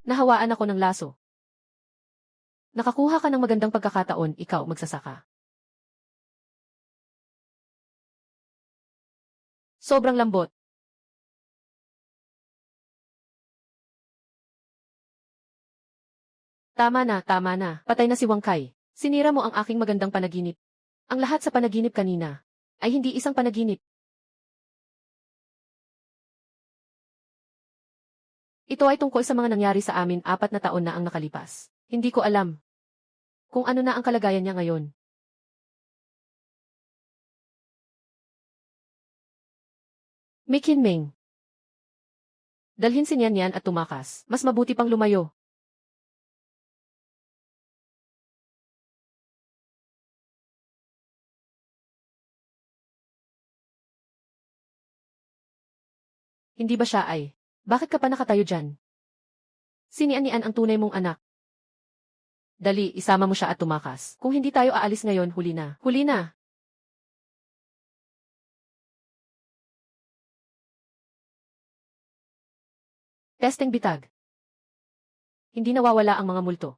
Nahawaan ako ng laso. Nakakuha ka ng magandang pagkakataon, ikaw magsasaka. Sobrang lambot. Tama na, tama na. Patay na si Wang Kai. Sinira mo ang aking magandang panaginip. Ang lahat sa panaginip kanina ay hindi isang panaginip. Ito ay tungkol sa mga nangyari sa amin 4 na taon na ang nakalipas. Hindi ko alam kung ano na ang kalagayan niya ngayon. Mi Kinming. Dalhin si Nian Yan at tumakas. Mas mabuti pang lumayo. Hindi ba siya ay? Bakit ka pa nakatayo dyan? Sinian-nian ang tunay mong anak. Dali, isama mo siya at tumakas. Kung hindi tayo aalis ngayon, huli na. Huli na! Testing bitag. Hindi nawawala ang mga multo.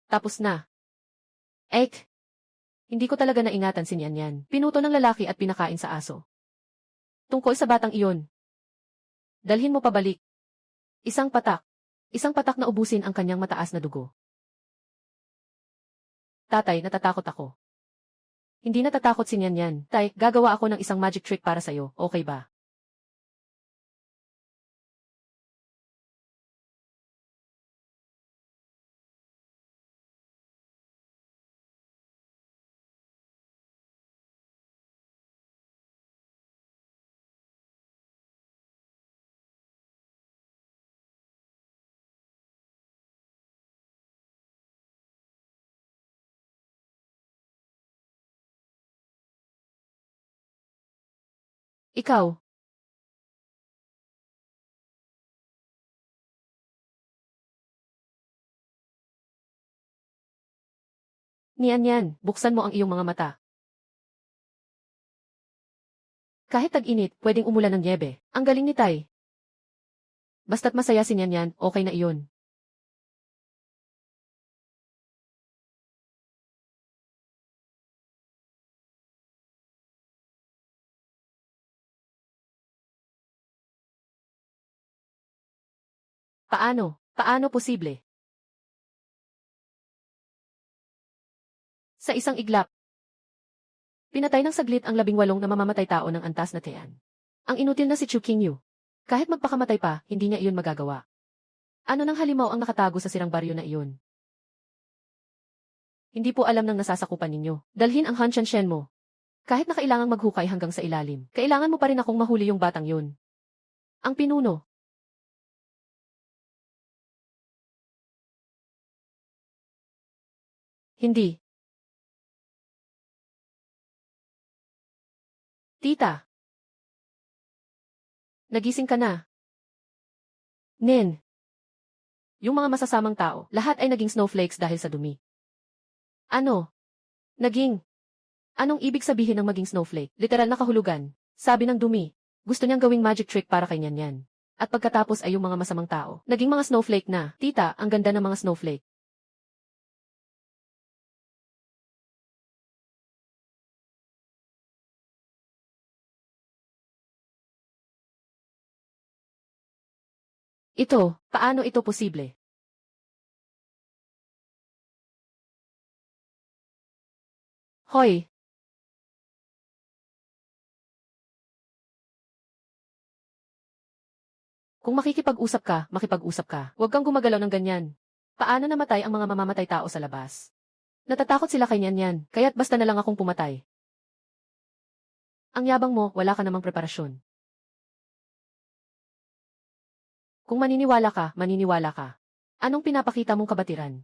Tapos na. Ek! Hindi ko talaga naingatan si Nian Yan. Pinuto ng lalaki at pinakain sa aso. Tungkol sa batang iyon. Dalhin mo pabalik. Isang patak. Isang patak na ubusin ang kanyang mataas na dugo. Tatay, natatakot ako. Hindi natatakot si Nian Yan. Tay, gagawa ako ng isang magic trick para sa'yo, okay ba? Ikaw. Nian Yan, buksan mo ang iyong mga mata. Kahit tag-init, pwedeng umulan ng niebe. Ang galing ni Tay. Basta't masaya si Nian Yan, okay na iyon. Paano? Paano posible? Sa isang iglap. Pinatay ng saglit ang 18 na mamamatay tao ng antas na Tian. Ang inutil na si Chu Qingyu. Kahit magpakamatay pa, hindi niya iyon magagawa. Ano nang halimaw ang nakatago sa sirang baryo na iyon? Hindi po alam ng nasasakupan ninyo. Dalhin ang Hanshan Shen mo. Kahit na kailangang maghukay hanggang sa ilalim, kailangan mo pa rin akong mahuli yung batang yun. Ang pinuno. Hindi. Tita. Nagising ka na. Nen. Yung mga masasamang tao, lahat ay naging snowflakes dahil sa dumi. Ano? Naging. Anong ibig sabihin ng maging snowflake? Literal na kahulugan. Sabi ng dumi. Gusto niyang gawing magic trick para kay Nian Yan. At pagkatapos ay yung mga masamang tao, naging mga snowflake na. Tita, ang ganda ng mga snowflake. Ito, paano ito posible? Hoy! Kung makikipag-usap ka, makipag-usap ka. Huwag kang gumagalaw ng ganyan. Paano namatay ang mga mamamatay tao sa labas? Natatakot sila kay Nian Yan, kaya't basta na lang akong pumatay. Ang yabang mo, wala ka namang preparasyon. Kung maniniwala ka, maniniwala ka. Anong pinapakita mong kabatiran?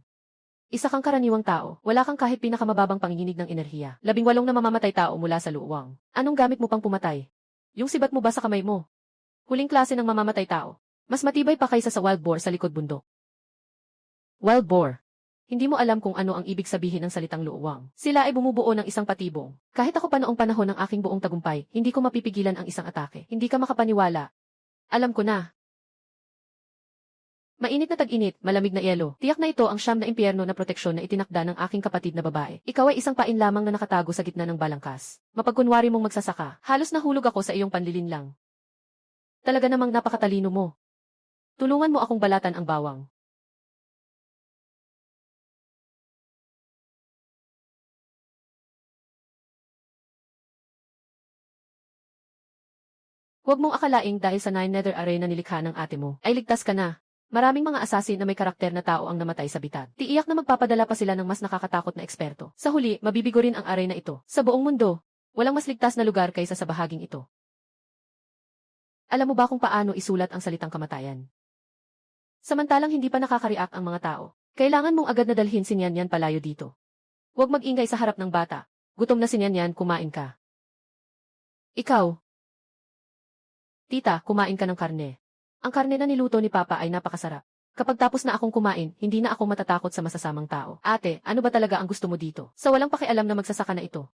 Isa kang karaniwang tao, wala kang kahit pinakamababang panginginig ng enerhiya. 18 na mamamatay tao mula sa luwang. Anong gamit mo pang pumatay? Yung sibat mo ba sa kamay mo? Huling klase ng mamamatay tao. Mas matibay pa kaysa sa wild boar sa likod bundok. Wild boar. Hindi mo alam kung ano ang ibig sabihin ng salitang luwang. Sila ay bumubuo ng isang patibong. Kahit ako pa noong panahon ng aking buong tagumpay, hindi ko mapipigilan ang isang atake. Hindi ka makapaniwala. Alam ko na. Mainit na tag-init, malamig na yelo. Tiyak na ito ang siyam na impyerno na proteksyon na itinakda ng aking kapatid na babae. Ikaw ay isang pain lamang na nakatago sa gitna ng balangkas. Mapagkunwari mong magsasaka. Halos nahulog ako sa iyong panlilinlang. Talaga namang napakatalino mo. Tulungan mo akong balatan ang bawang. Huwag mong akalaing dahil sa Nine Nether Array na nilikha ng ate mo, ay ligtas ka na. Maraming mga asasin na may karakter na tao ang namatay sa bitat. Tiiyak na magpapadala pa sila ng mas nakakatakot na eksperto. Sa huli, mabibigo rin ang array na ito. Sa buong mundo, walang mas ligtas na lugar kaysa sa bahaging ito. Alam mo ba kung paano isulat ang salitang kamatayan? Samantalang hindi pa nakaka-react ang mga tao, kailangan mong agad na dalhin si Nyan palayo dito. Huwag mag-ingay sa harap ng bata. Gutom na si Nyan, kumain ka. Ikaw. Tita, kumain ka ng karne. Ang karne na niluto ni Papa ay napakasarap. Kapag tapos na akong kumain, hindi na ako matatakot sa masasamang tao. Ate, ano ba talaga ang gusto mo dito? Sa walang pakialam na magsasaka na ito.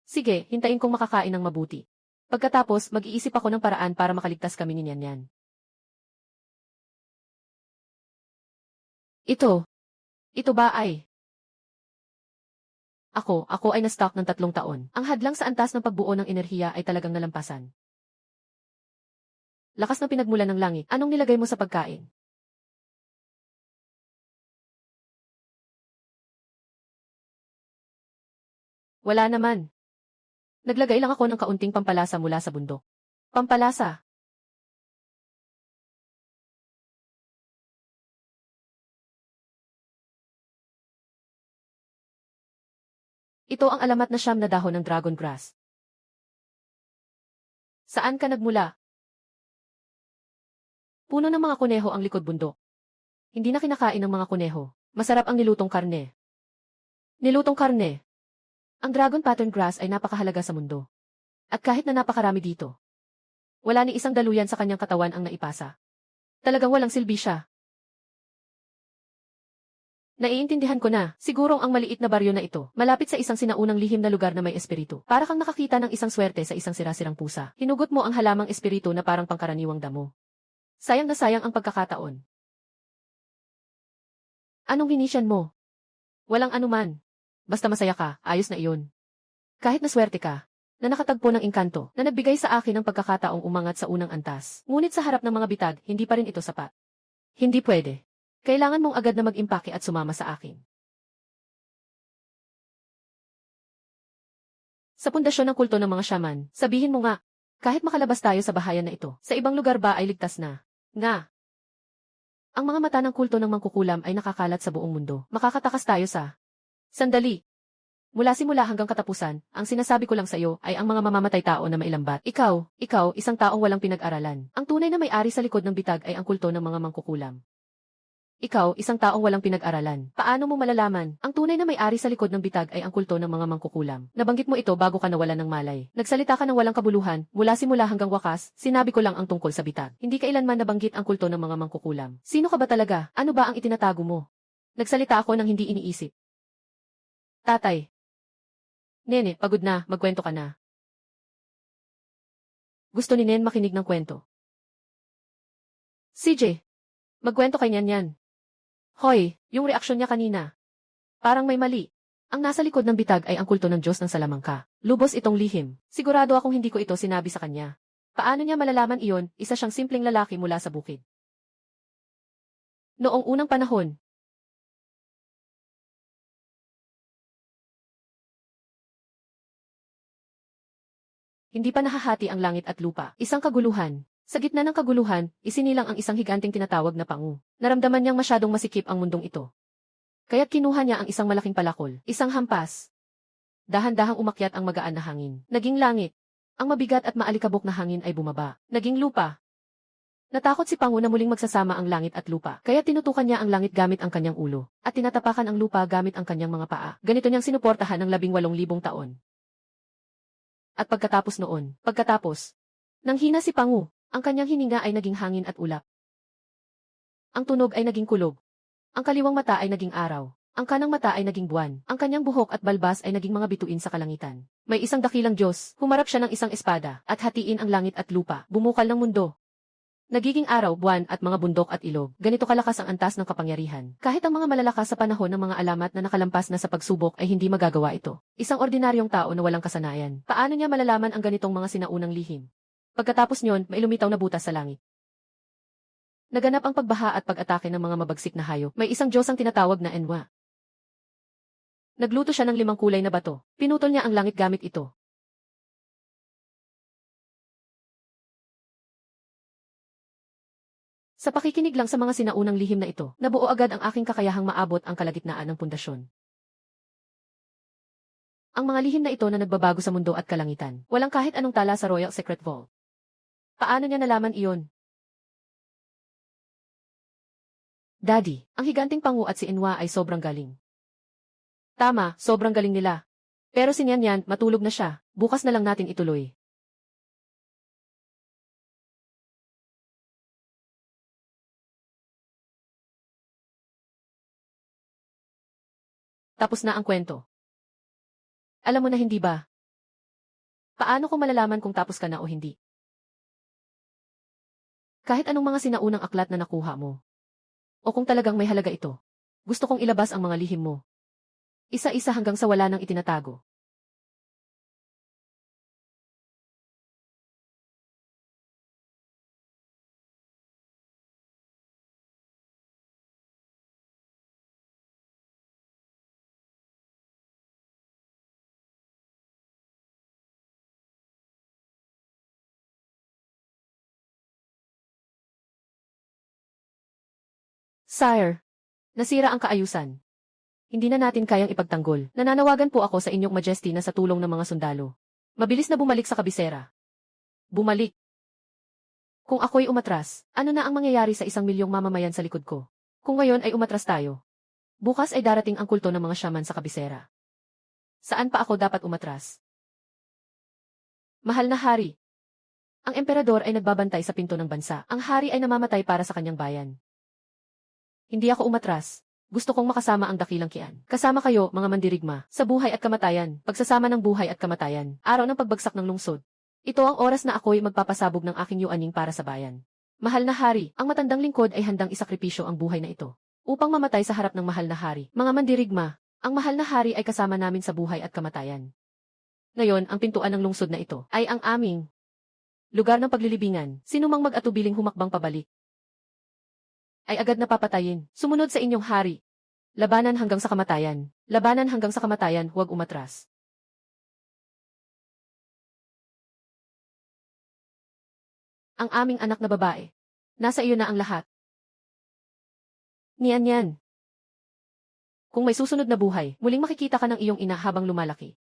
Sige, hintayin kong makakain ng mabuti. Pagkatapos, mag-iisip ako ng paraan para makaligtas kami ni Nyan. Ito. Ito ba ay? Ako ay na-stock ng 3 taon. Ang hadlang sa antas ng pagbuo ng enerhiya ay talagang nalampasan. Lakas ng pinagmulan ng langit. Anong nilagay mo sa pagkain? Wala naman. Naglagay lang ako ng kaunting pampalasa mula sa bundok. Pampalasa. Ito ang alamat na siyam na dahon ng dragon grass. Saan ka nagmula? Puno ng mga kuneho ang likod bundok. Hindi na kinakain ng mga kuneho. Masarap ang nilutong karne. Nilutong karne. Ang dragon pattern grass ay napakahalaga sa mundo. At kahit na napakarami dito, wala ni isang daluyan sa kanyang katawan ang naipasa. Talagang walang silbi siya. Naiintindihan ko na, sigurong ang maliit na baryo na ito, malapit sa isang sinaunang lihim na lugar na may espiritu. Para kang nakakita ng isang swerte sa isang sirasirang pusa. Hinugot mo ang halamang espiritu na parang pangkaraniwang damo. Sayang na sayang ang pagkakataon. Anong ginisyan mo? Walang anuman. Basta masaya ka, ayos na iyon. Kahit na swerte ka, na nakatagpo ng engkanto, na nagbigay sa akin ng pagkakataong umangat sa unang antas. Ngunit sa harap ng mga bitag, hindi pa rin ito sapat. Hindi pwede. Kailangan mong agad na mag-impake at sumama sa akin. Sa pundasyon ng kulto ng mga shaman, sabihin mo nga, kahit makalabas tayo sa bahayan na ito, sa ibang lugar ba ay ligtas na? Nga. Ang mga mata ng kulto ng mangkukulam ay nakakalat sa buong mundo. Makakatakas tayo sa... Sandali. Mula simula hanggang katapusan, ang sinasabi ko lang sa iyo ay ang mga mamamatay tao na mailambat. Ikaw, isang taong walang pinag-aralan. Ang tunay na may-ari sa likod ng bitag ay ang kulto ng mga mangkukulam. Ikaw, isang taong walang pinag-aralan. Paano mo malalaman? Ang tunay na may-ari sa likod ng bitag ay ang kulto ng mga mangkukulam. Nabanggit mo ito bago ka nawalan ng malay. Nagsalita ka ng walang kabuluhan, mula simula hanggang wakas, sinabi ko lang ang tungkol sa bitag. Hindi kailanman nabanggit ang kulto ng mga mangkukulam. Sino ka ba talaga? Ano ba ang itinatago mo? Nagsalita ako ng hindi iniisip. Tatay. Nene, pagod na, magkwento ka na. Gusto ni Nen makinig ng kwento. CJ, magkwento kay Nyan. Hoy, yung reaksyon niya kanina. Parang may mali. Ang nasa likod ng bitag ay ang kulto ng Diyos ng Salamangka. Lubos itong lihim. Sigurado akong hindi ko ito sinabi sa kanya. Paano niya malalaman iyon? Isa siyang simpleng lalaki mula sa bukid. Noong unang panahon, hindi pa nahahati ang langit at lupa. Isang kaguluhan. Sa gitna ng kaguluhan, isinilang ang isang higanting tinatawag na pangu. Naramdaman niyang masyadong masikip ang mundong ito. Kaya't kinuha niya ang isang malaking palakol, isang hampas. Dahan-dahang umakyat ang magaan na hangin. Naging langit. Ang mabigat at maalikabok na hangin ay bumaba. Naging lupa. Natakot si Pangu na muling magsasama ang langit at lupa. Kaya tinutukan niya ang langit gamit ang kanyang ulo. At tinatapakan ang lupa gamit ang kanyang mga paa. Ganito niyang sinuportahan ng 18,000 taon. At pagkatapos, nang hina si Pangu, ang kanyang hininga ay naging hangin at ulap. Ang tunog ay naging kulog. Ang kaliwang mata ay naging araw. Ang kanang mata ay naging buwan, ang kanyang buhok at balbas ay naging mga bituin sa kalangitan. May isang dakilang Diyos, humarap siya ng isang espada, at hatiin ang langit at lupa, bumukal ng mundo. Nagiging araw, buwan at mga bundok at ilog, ganito kalakas ang antas ng kapangyarihan. Kahit ang mga malalakas sa panahon ng mga alamat na nakalampas na sa pagsubok ay hindi magagawa ito. Isang ordinaryong tao na walang kasanayan. Paano niya malalaman ang ganitong mga sinaunang lihim? Pagkatapos niyon, may lumitaw na butas sa langit. Naganap ang pagbaha at pag-atake ng mga mabagsik na hayop. May isang Diyos ang tinatawag na Enwa. Nagluto siya ng 5 kulay na bato. Pinutol niya ang langit gamit ito. Sa pakikinig lang sa mga sinaunang lihim na ito, nabuo agad ang aking kakayahang maabot ang kalagitnaan ng pundasyon. Ang mga lihim na ito na nagbabago sa mundo at kalangitan. Walang kahit anong tala sa Royal Secret Vault. Paano niya nalaman iyon? Daddy, ang higanting pangu at si Enwa ay sobrang galing. Tama, sobrang galing nila. Pero si Nyan, matulog na siya. Bukas na lang natin ituloy. Tapos na ang kwento. Alam mo na hindi ba? Paano ko malalaman kung tapos ka na o hindi? Kahit anong mga sinaunang aklat na nakuha mo. O kung talagang may halaga ito. Gusto kong ilabas ang mga lihim mo. Isa-isa hanggang sa wala nang itinatago. Sire, nasira ang kaayusan. Hindi na natin kayang ipagtanggol. Nananawagan po ako sa inyong majesty na sa tulong ng mga sundalo. Mabilis na bumalik sa kabisera. Bumalik. Kung ako'y umatras, ano na ang mangyayari sa 1 milyong mamamayan sa likod ko? Kung ngayon ay umatras tayo. Bukas ay darating ang kulto ng mga shaman sa kabisera. Saan pa ako dapat umatras? Mahal na hari. Ang emperador ay nagbabantay sa pinto ng bansa. Ang hari ay namamatay para sa kanyang bayan. Hindi ako umatras. Gusto kong makasama ang dakilang Kian. Kasama kayo, mga mandirigma, sa buhay at kamatayan, pagsasama ng buhay at kamatayan, araw ng pagbagsak ng lungsod. Ito ang oras na ako'y magpapasabog ng aking yuaning para sa bayan. Mahal na hari, ang matandang lingkod ay handang isakripisyo ang buhay na ito. Upang mamatay sa harap ng mahal na hari. Mga mandirigma, ang mahal na hari ay kasama namin sa buhay at kamatayan. Ngayon, ang pintuan ng lungsod na ito ay ang aming lugar ng paglilibingan. Sino mang mag-atubiling humakbang pabalik ay agad na papatayin. Sumunod sa inyong hari. Labanan hanggang sa kamatayan. Labanan hanggang sa kamatayan, huwag umatras. Ang aming anak na babae. Nasa iyo na ang lahat. Niyan. Kung may susunod na buhay, muling makikita ka ng iyong ina habang lumalaki.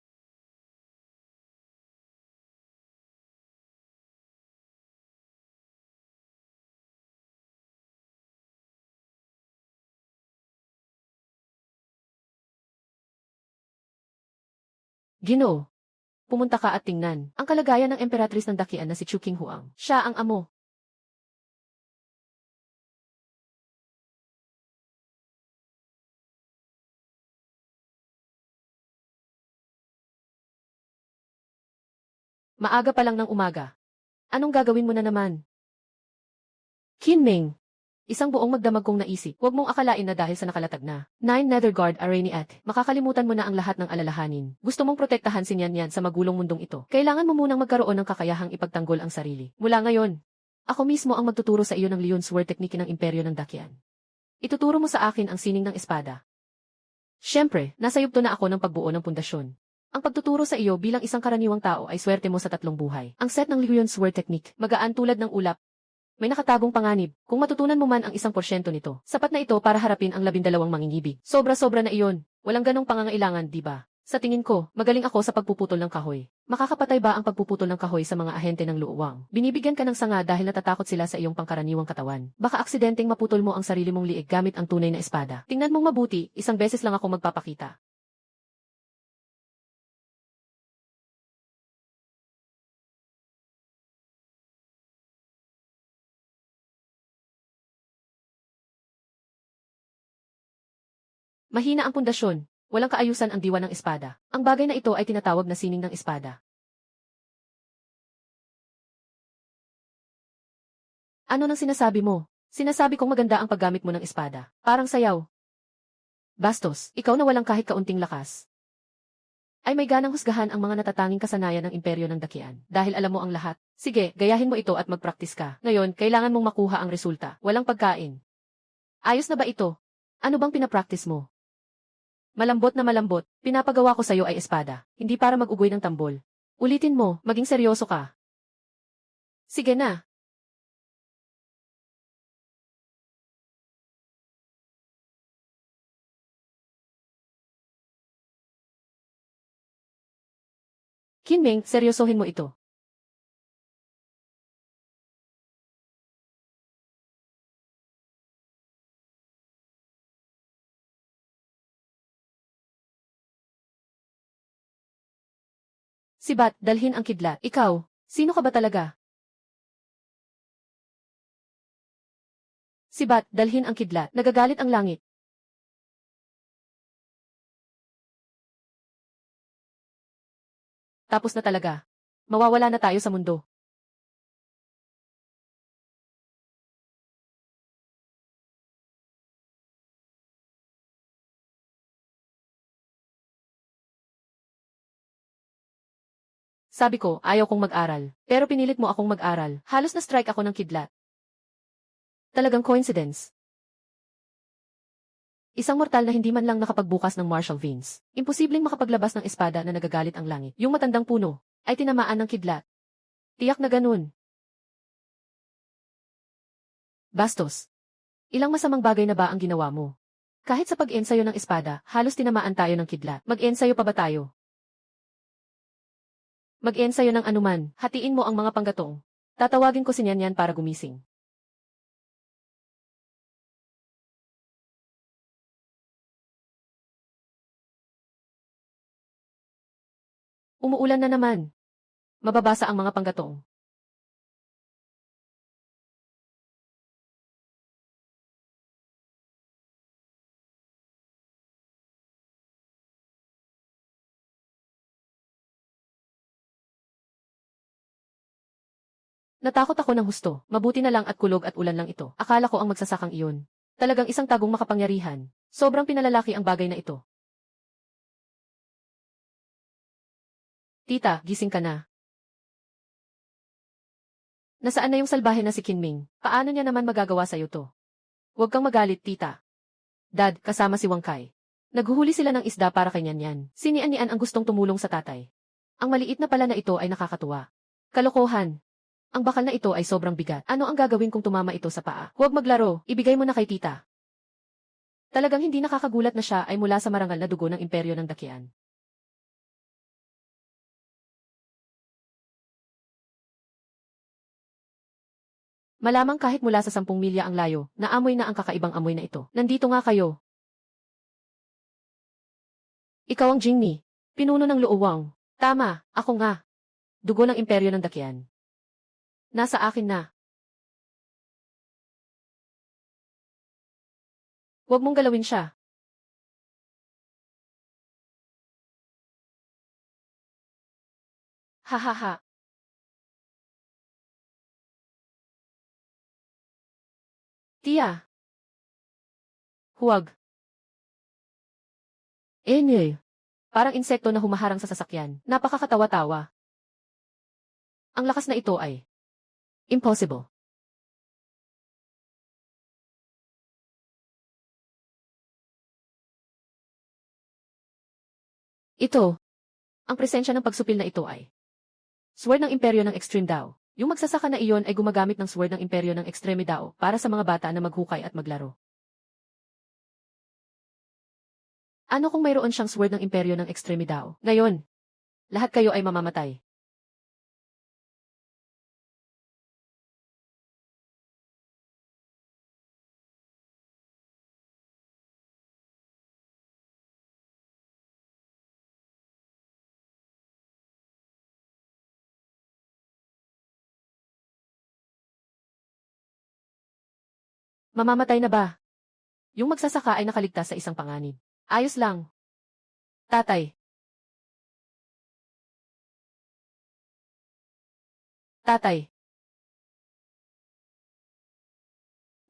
Ginoo. Pumunta ka at tingnan ang kalagayan ng emperatris ng Dakian na si Chu Qinghuang. Siya ang amo. Maaga pa lang ng umaga. Anong gagawin mo na naman? Kinming. Isang buong magdamag kong naisip. Huwag mong akalain na dahil sa nakalatag na 9 Netherguard Array at makakalimutan mo na ang lahat ng alalahanin. Gusto mong protektahan si Nyan sa magulong mundong ito. Kailangan mo munang magkaroon ng kakayahang ipagtanggol ang sarili. Mula ngayon, ako mismo ang magtuturo sa iyo ng Leon Sword Technique ng Imperyo ng Dakian. Ituturo mo sa akin ang sining ng espada. Siyempre, nasa yugto na ako ng pagbuo ng pundasyon. Ang pagtuturo sa iyo bilang isang karaniwang tao ay swerte mo sa 3 buhay. Ang set ng Leon Sword Technique, magaan tulad ng ulap. May nakatagong panganib. Kung matutunan mo man ang 1% nito, sapat na ito para harapin ang 12 mangingibig. Sobra-sobra na iyon. Walang ganong pangangailangan, di ba? Sa tingin ko, magaling ako sa pagpuputol ng kahoy. Makakapatay ba ang pagpuputol ng kahoy sa mga ahente ng luwang? Binibigyan ka ng sanga dahil natatakot sila sa iyong pangkaraniwang katawan. Baka aksidenteng maputol mo ang sarili mong liig gamit ang tunay na espada. Tingnan mong mabuti, isang beses lang ako magpapakita. Mahina ang pundasyon, walang kaayusan ang diwa ng espada. Ang bagay na ito ay tinatawag na sining ng espada. Ano nang sinasabi mo? Sinasabi kong maganda ang paggamit mo ng espada. Parang sayaw. Bastos, ikaw na walang kahit kaunting lakas. Ay may ganang husgahan ang mga natatanging kasanayan ng imperyo ng Dakian. Dahil alam mo ang lahat. Sige, gayahin mo ito at mag-practice ka. Ngayon, kailangan mong makuha ang resulta. Walang pagkain. Ayos na ba ito? Ano bang pinapractice mo? Malambot na malambot, pinapagawa ko sa'yo ay espada. Hindi para mag-ugoy ng tambol. Ulitin mo, maging seryoso ka. Sige na. Kinming, seryosohin mo ito. Sibat, dalhin ang kidlat. Ikaw, sino ka ba talaga? Sibat, dalhin ang kidlat. Nagagalit ang langit. Tapos na talaga. Mawawala na tayo sa mundo. Sabi ko, ayaw kong mag-aral. Pero pinilit mo akong mag-aral. Halos na-strike ako ng kidlat. Talagang coincidence. Isang mortal na hindi man lang nakapagbukas ng martial veins. Imposibleng makapaglabas ng espada na nagagalit ang langit. Yung matandang puno ay tinamaan ng kidlat. Tiyak na ganun. Bastos. Ilang masamang bagay na ba ang ginawa mo? Kahit sa pag-ensayo ng espada, halos tinamaan tayo ng kidlat. Mag-ensayo pa ba tayo? Mag-ensayo ng anuman, hatiin mo ang mga panggatong. Tatawagin ko si Nyan para gumising. Umuulan na naman. Mababasa ang mga panggatong. Natakot ako ng husto. Mabuti na lang at kulog at ulan lang ito. Akala ko ang magsasakang iyon. Talagang isang tagong makapangyarihan. Sobrang pinalalaki ang bagay na ito. Tita, gising ka na. Nasaan na yung salbahe na si Kinming? Paano niya naman magagawa sa'yo to? Huwag kang magalit, tita. Dad, kasama si Wang Kai. Naghuhuli sila ng isda para kay Nyan. Si Nian ang gustong tumulong sa tatay. Ang maliit na pala na ito ay nakakatuwa. Kalokohan. Ang bakal na ito ay sobrang bigat. Ano ang gagawin kung tumama ito sa paa? Huwag maglaro, ibigay mo na kay tita. Talagang hindi nakakagulat na siya ay mula sa marangal na dugo ng imperyo ng Dakian. Malamang kahit mula sa 10 milya ang layo, naamoy na ang kakaibang amoy na ito. Nandito nga kayo. Ikaw ang Jingmi. Pinuno ng Luowang. Tama, ako nga. Dugo ng imperyo ng Dakian. Nasa akin na. Huwag mong galawin siya. Ha ha ha. Tia. Huwag. Parang insekto na humaharang sa sasakyan. Napakakatawa-tawa. Ang lakas na ito ay impossible. Ito. Ang presensya ng pagsupil na ito ay sword ng imperyo ng Extreme Dao. Yung magsasaka na iyon ay gumagamit ng sword ng imperyo ng Extreme Dao para sa mga bata na maghukay at maglaro. Ano kung mayroon siyang sword ng imperyo ng Extreme Dao? Ngayon, lahat kayo ay mamamatay. Mamamatay na ba? Yung magsasaka ay nakaligtas sa isang panganib. Ayos lang. Tatay. Tatay.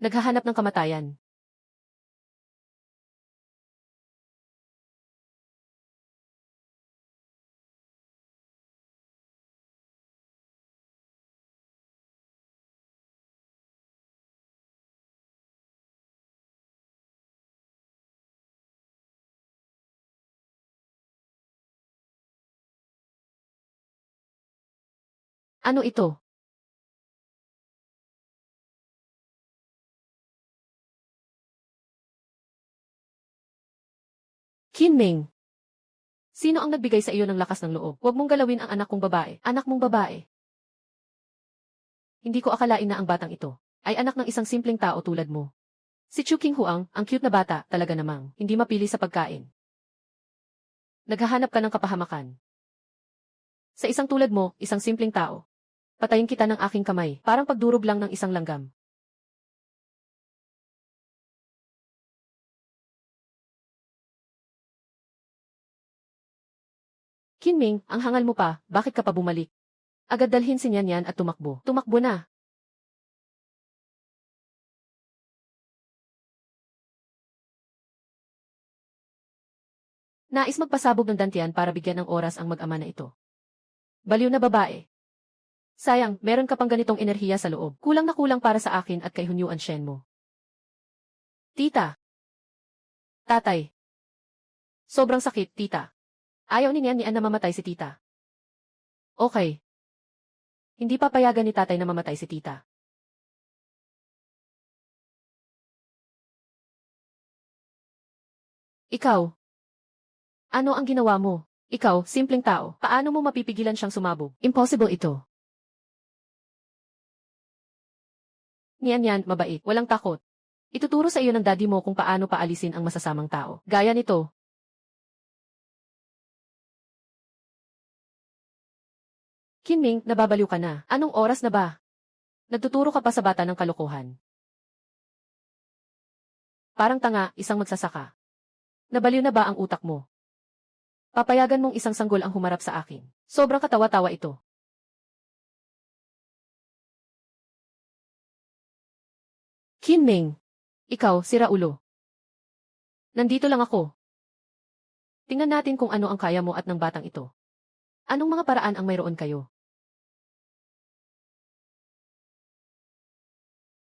Naghahanap ng kamatayan. Ano ito? Kinming. Sino ang nagbigay sa iyo ng lakas ng loob? Huwag mong galawin ang anak kong babae. Anak mong babae. Hindi ko akalain na ang batang ito ay anak ng isang simpleng tao tulad mo. Si Chu King Huang, ang cute na bata, talaga namang hindi mapili sa pagkain. Naghahanap ka ng kapahamakan. Sa isang tulad mo, isang simpleng tao. Patayin kita ng aking kamay, parang pagdurog lang ng isang langgam. Kinming, ang hangal mo pa, bakit ka pa bumalik? Agad dalhin si Nyan Yan at tumakbo. Tumakbo na. Nais magpasabog ng dantian para bigyan ng oras ang mag-ama na ito. Baliw na babae. Sayang, meron ka pang ganitong enerhiya sa loob. Kulang na kulang para sa akin at kay Hunyuan Shen mo. Tita. Tatay. Sobrang sakit, tita. Ayaw ni Nyan Yan na mamatay si tita. Okay. Hindi papayagan ni tatay na mamatay si tita. Ikaw. Ano ang ginawa mo? Ikaw, simpleng tao, paano mo mapipigilan siyang sumabog? Impossible ito. Niyan yan, mabait, walang takot. Ituturo sa iyo ng daddy mo kung paano paalisin ang masasamang tao. Gaya nito. Kinming, nababaliw ka na. Anong oras na ba? Nagtuturo ka pa sa bata ng kalokohan. Parang tanga, isang magsasaka. Nabaliw na ba ang utak mo? Papayagan mong isang sanggol ang humarap sa akin. Sobrang katawa-tawa ito. Kinming. Ikaw, sira ulo. Nandito lang ako. Tingnan natin kung ano ang kaya mo at ng batang ito. Anong mga paraan ang mayroon kayo?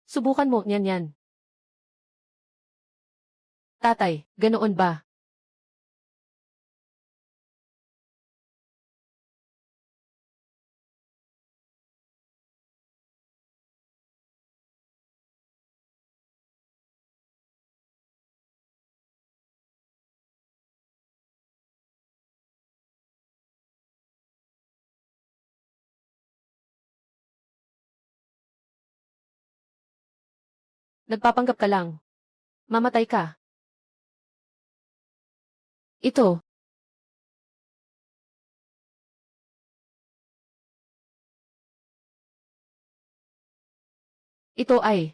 Subukan mo, Nyan Yan. Tatay, ganoon ba? Nagpapanggap ka lang. Mamatay ka. Ito. Ito ay.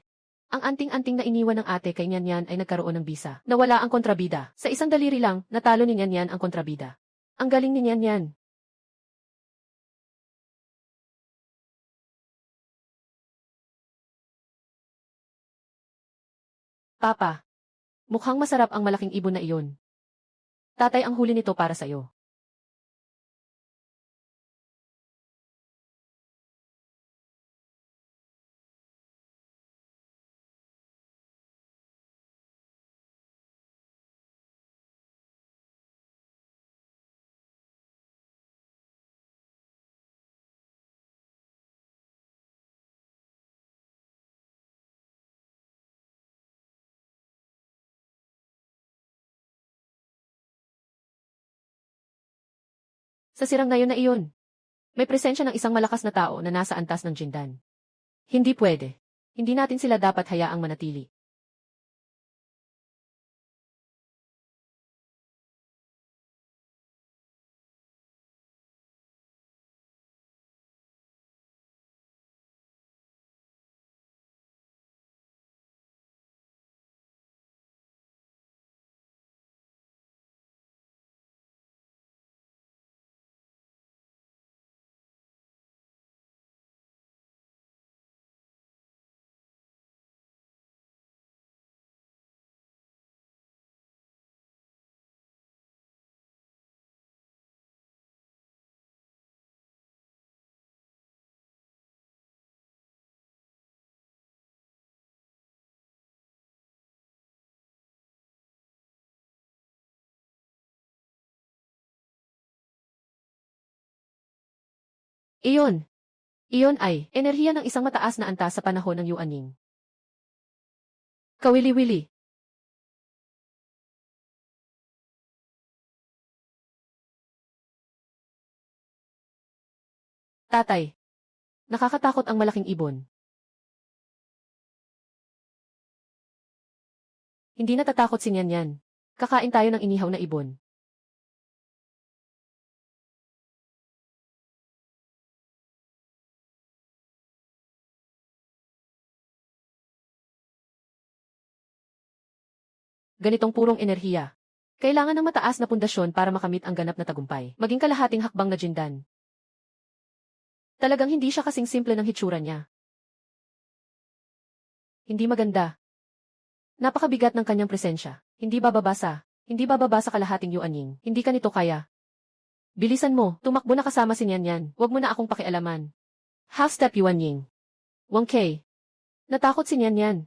Ang anting-anting na iniwan ng ate kay Nyan Yan ay nagkaroon ng bisa. Nawala ang kontrabida. Sa isang daliri lang, natalo ni Nyan Yan ang kontrabida. Ang galing ni Nyan Yan. Papa. Mukhang masarap ang malaking ibon na iyon. Tatay ang huli nito para sa'yo. Sa sirang ngayon na iyon. May presensya ng isang malakas na tao na nasa antas ng Jindan. Hindi pwede. Hindi natin sila dapat hayaang manatili. Iyon. Iyon ay enerhiya ng isang mataas na antas sa panahon ng Yuanying. Kawili-wili. Tatay. Nakakatakot ang malaking ibon. Hindi natatakot si Nyan Yan. Kakain tayo ng inihaw na ibon. Ganitong purong enerhiya. Kailangan ng mataas na pundasyon para makamit ang ganap na tagumpay. Maging kalahating hakbang na Jindan. Talagang hindi siya kasing simple ng hitsura niya. Hindi maganda. Napakabigat ng kanyang presensya. Hindi bababa sa kalahating Yuanying. Hindi ka nito kaya. Bilisan mo, tumakbo na kasama si Nyan Yan. Huwag mo na akong pakialaman. Half step Yuanying. 1K. Natakot si Nyan Yan.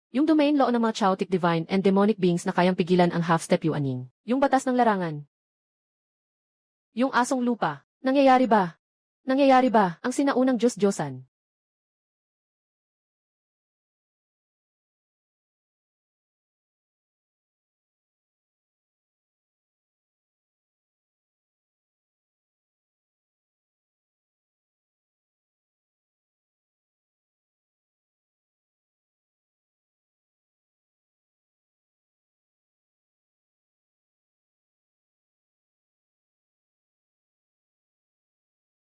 Yung domain law ng mga chaotic divine and demonic beings na kayang pigilan ang half-step Yuanying. Yung batas ng larangan. Yung asong lupa. Nangyayari ba? Nangyayari ba ang sinaunang Diyos-Diyosan?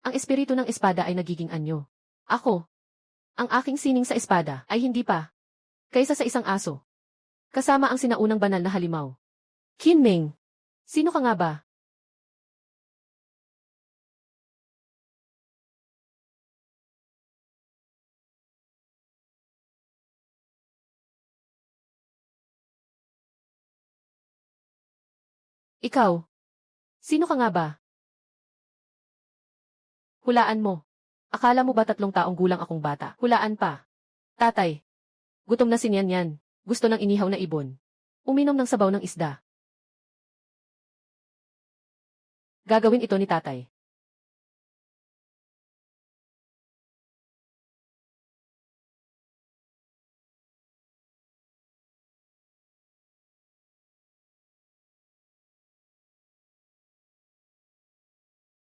Ang espiritu ng espada ay nagiging anyo. Ako. Ang aking sining sa espada ay hindi pa. Kaysa sa isang aso. Kasama ang sinaunang banal na halimaw. Kinming. Sino ka nga ba? Ikaw. Sino ka nga ba? Hulaan mo. Akala mo ba 3 taong gulang akong bata? Hulaan pa. Tatay. Gutom na si Nyan Yan. Gusto ng inihaw na ibon. Uminom ng sabaw ng isda. Gagawin ito ni tatay.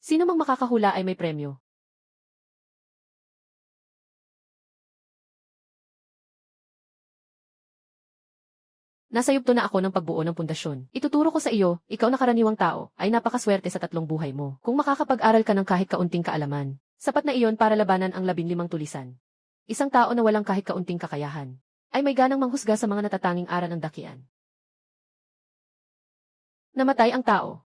Sino mang makakahula ay may premyo. Nasa yugto na ako ng pagbuo ng pundasyon. Ituturo ko sa iyo, ikaw na karaniwang tao, ay napakaswerte sa 3 buhay mo. Kung makakapag-aral ka ng kahit kaunting kaalaman, sapat na iyon para labanan ang 15 tulisan. Isang tao na walang kahit kaunting kakayahan, ay may ganang manghusga sa mga natatanging aral ng dakian. Namatay ang tao.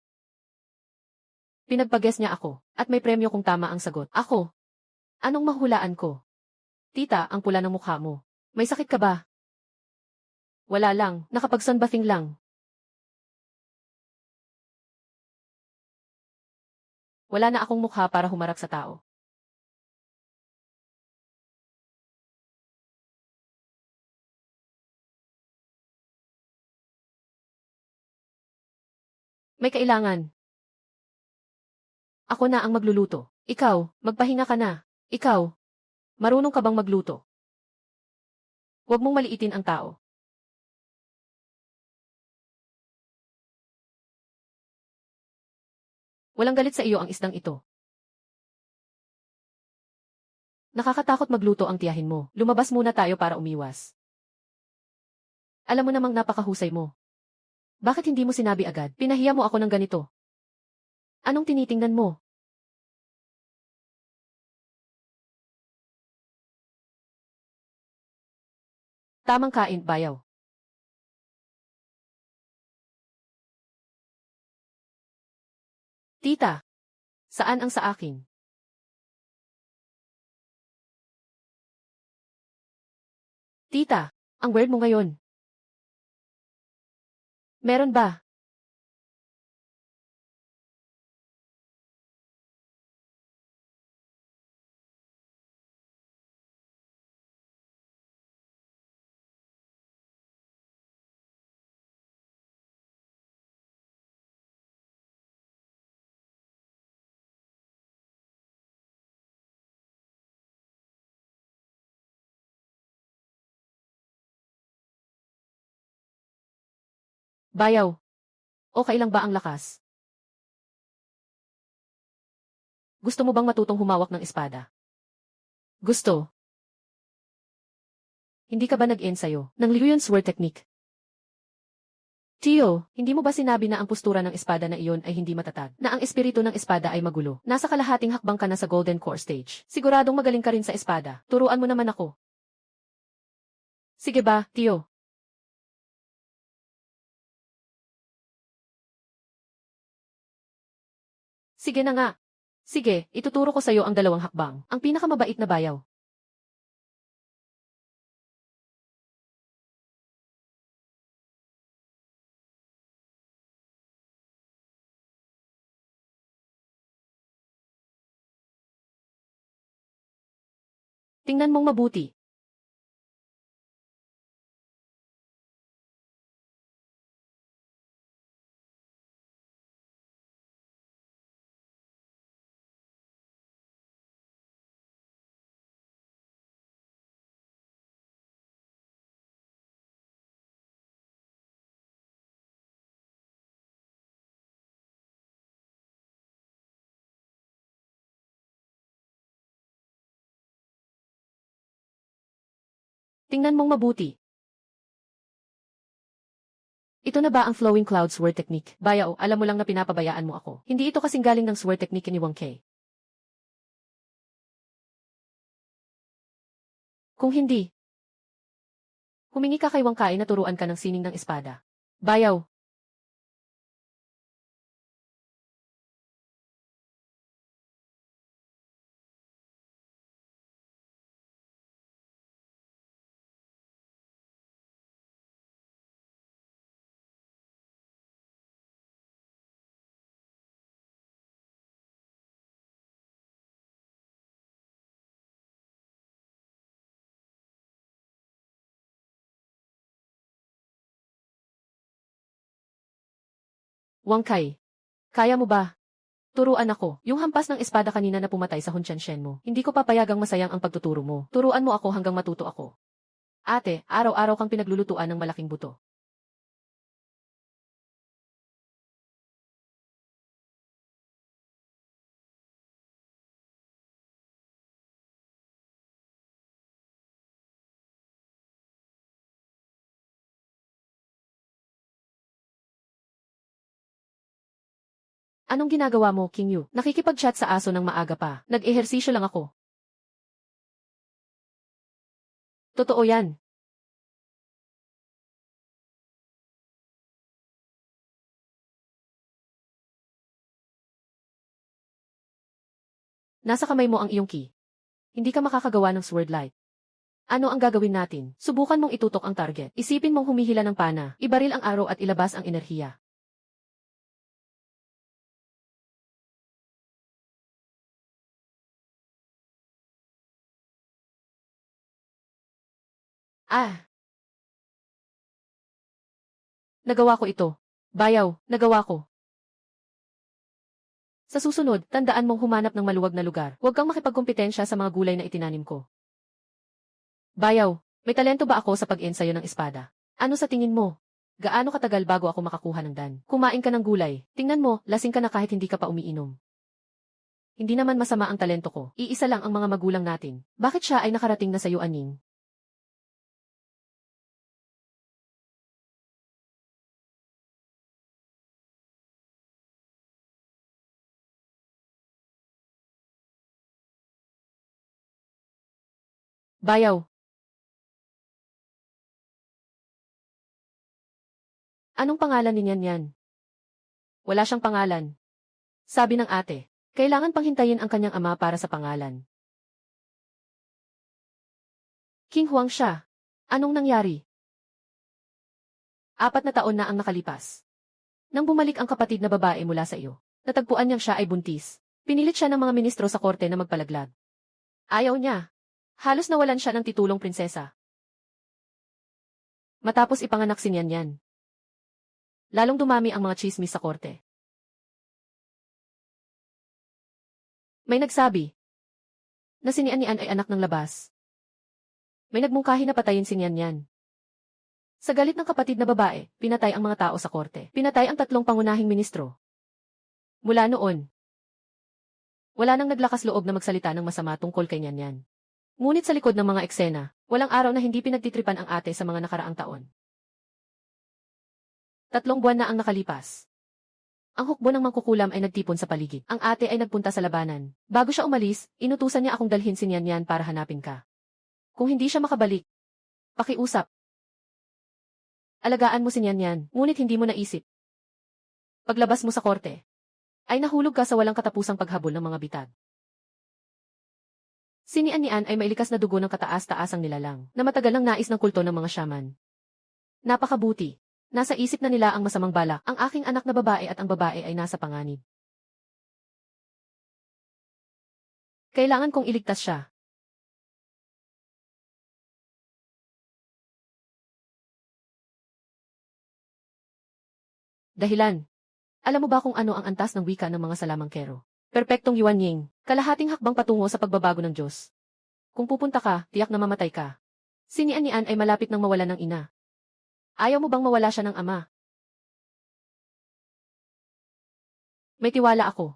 Pinagpages niya ako, at may premyo kung tama ang sagot. Ako. Anong mahulaan ko? Tita, ang pula ng mukha mo. May sakit ka ba? Wala lang, nakapag-sunbathing lang. Wala na akong mukha para humarap sa tao. May kailangan. Ako na ang magluluto. Ikaw, magpahinga ka na. Ikaw, marunong ka bang magluto? Huwag mong maliitin ang tao. Walang galit sa iyo ang isdang ito. Nakakatakot magluto ang tiyahin mo. Lumabas muna tayo para umiwas. Alam mo namang napakahusay mo. Bakit hindi mo sinabi agad? Pinahiya mo ako ng ganito. Anong tinitingnan mo? Tamang kain, bayaw. Tita, saan ang sa akin? Tita, ang weird mo ngayon. Meron ba? Bayaw. Okay lang ba ang lakas? Gusto mo bang matutong humawak ng espada? Gusto. Hindi ka ba nag-ensayo ng Liuyan Sword Technique? Tio, hindi mo ba sinabi na ang postura ng espada na iyon ay hindi matatag? Na ang espiritu ng espada ay magulo? Nasa kalahating hakbang ka na sa Golden Core Stage. Siguradong magaling ka rin sa espada. Turuan mo naman ako. Sige ba, Tio? Sige na nga. Sige, ituturo ko sa iyo ang dalawang hakbang. Ang pinakamabait na bayaw. Tingnan mong mabuti. Tingnan mong mabuti. Ito na ba ang Flowing Cloud Sword Technique? Bayaw, alam mo lang na pinapabayaan mo ako. Hindi ito kasing galing ng sword technique ni Wang Kei. Kung hindi, humingi ka kay Wang Kai na turuan ka ng sining ng espada. Bayaw. Wang Kai. Kaya mo ba? Turuan ako. Yung hampas ng espada kanina na pumatay sa Hunshanshen mo. Hindi ko papayagang masayang ang pagtuturo mo. Turuan mo ako hanggang matuto ako. Ate, araw-araw kang pinaglulutuan ng malaking buto. Anong ginagawa mo, King Yu? Nakikipag-chat sa aso ng maaga pa. Nag-ehersisyo lang ako. Totoo yan. Nasa kamay mo ang iyong key. Hindi ka makakagawa ng sword light. Ano ang gagawin natin? Subukan mong itutok ang target. Isipin mong humihila ng pana, ibaril ang araw at ilabas ang enerhiya. Ah, nagawa ko ito. Bayaw, nagawa ko. Sa susunod, tandaan mong humanap ng maluwag na lugar. Huwag kang makipagkumpetensya sa mga gulay na itinanim ko. Bayaw, may talento ba ako sa pag-ensayo ng espada? Ano sa tingin mo? Gaano katagal bago ako makakuha ng dan? Kumain ka ng gulay. Tingnan mo, lasing ka na kahit hindi ka pa umiinom. Hindi naman masama ang talento ko. Iisa lang ang mga magulang natin. Bakit siya ay nakarating na sa iyo, Aning? Bayaw, anong pangalan niyan yan? Wala siyang pangalan. Sabi ng ate, kailangan pang hintayin ang kanyang ama para sa pangalan. King Huang siya. Anong nangyari? 4 na taon na ang nakalipas. Nang bumalik ang kapatid na babae mula sa iyo, natagpuan niyang siya ay buntis. Pinilit siya ng mga ministro sa korte na magpalaglag. Ayaw niya. Halos nawalan siya ng titulong prinsesa. Matapos ipanganak si Nian. Lalong dumami ang mga tsismis sa korte. May nagsabi na si Nian ay anak ng labas. May nagmungkahi na patayin si Nian. Sa galit ng kapatid na babae, pinatay ang mga tao sa korte. Pinatay ang 3 pangunahing ministro. Mula noon, wala nang naglakas loob na magsalita ng masama tungkol kay Nian. Ngunit sa likod ng mga eksena, walang araw na hindi pinagtitripan ang ate sa mga nakaraang taon. 3 buwan na ang nakalipas. Ang hukbo ng mangkukulam ay nagtipon sa paligid. Ang ate ay nagpunta sa labanan. Bago siya umalis, inutusan niya akong dalhin si Nian para hanapin ka. Kung hindi siya makabalik, pakiusap. Alagaan mo si Nian, ngunit hindi mo naisip. Paglabas mo sa korte, ay nahulog ka sa walang katapusang paghabol ng mga bitag. Si Nian ay mailikas na dugo ng kataas-taasang nilalang, na matagal nang nais ng kulto ng mga shaman. Napakabuti. Nasa isip na nila ang masamang balak, ang aking anak na babae at ang babae ay nasa panganib. Kailangan kong iligtas siya. Dahilan. Alam mo ba kung ano ang antas ng wika ng mga salamangkero? Perpektong Yuan Ying, kalahating hakbang patungo sa pagbabago ng Diyos. Kung pupunta ka, tiyak na mamatay ka. Si Nian ay malapit nang mawalan ng ina. Ayaw mo bang mawala siya ng ama? May tiwala ako.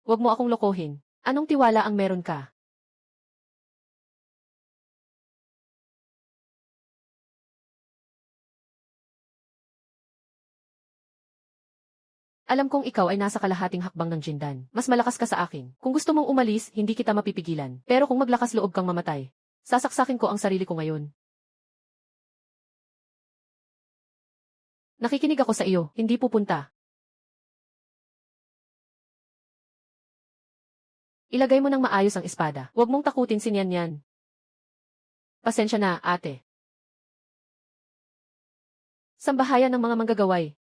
Huwag mo akong lokohin. Anong tiwala ang meron ka? Alam kong ikaw ay nasa kalahating hakbang ng Jindan. Mas malakas ka sa akin. Kung gusto mong umalis, hindi kita mapipigilan. Pero kung maglakas loob kang mamatay, sasaksakin ko ang sarili ko ngayon. Nakikinig ako sa iyo, hindi pupunta. Ilagay mo ng maayos ang espada. Huwag mong takutin si Nian. Pasensya na, ate. Sambahayan ng mga manggagaway.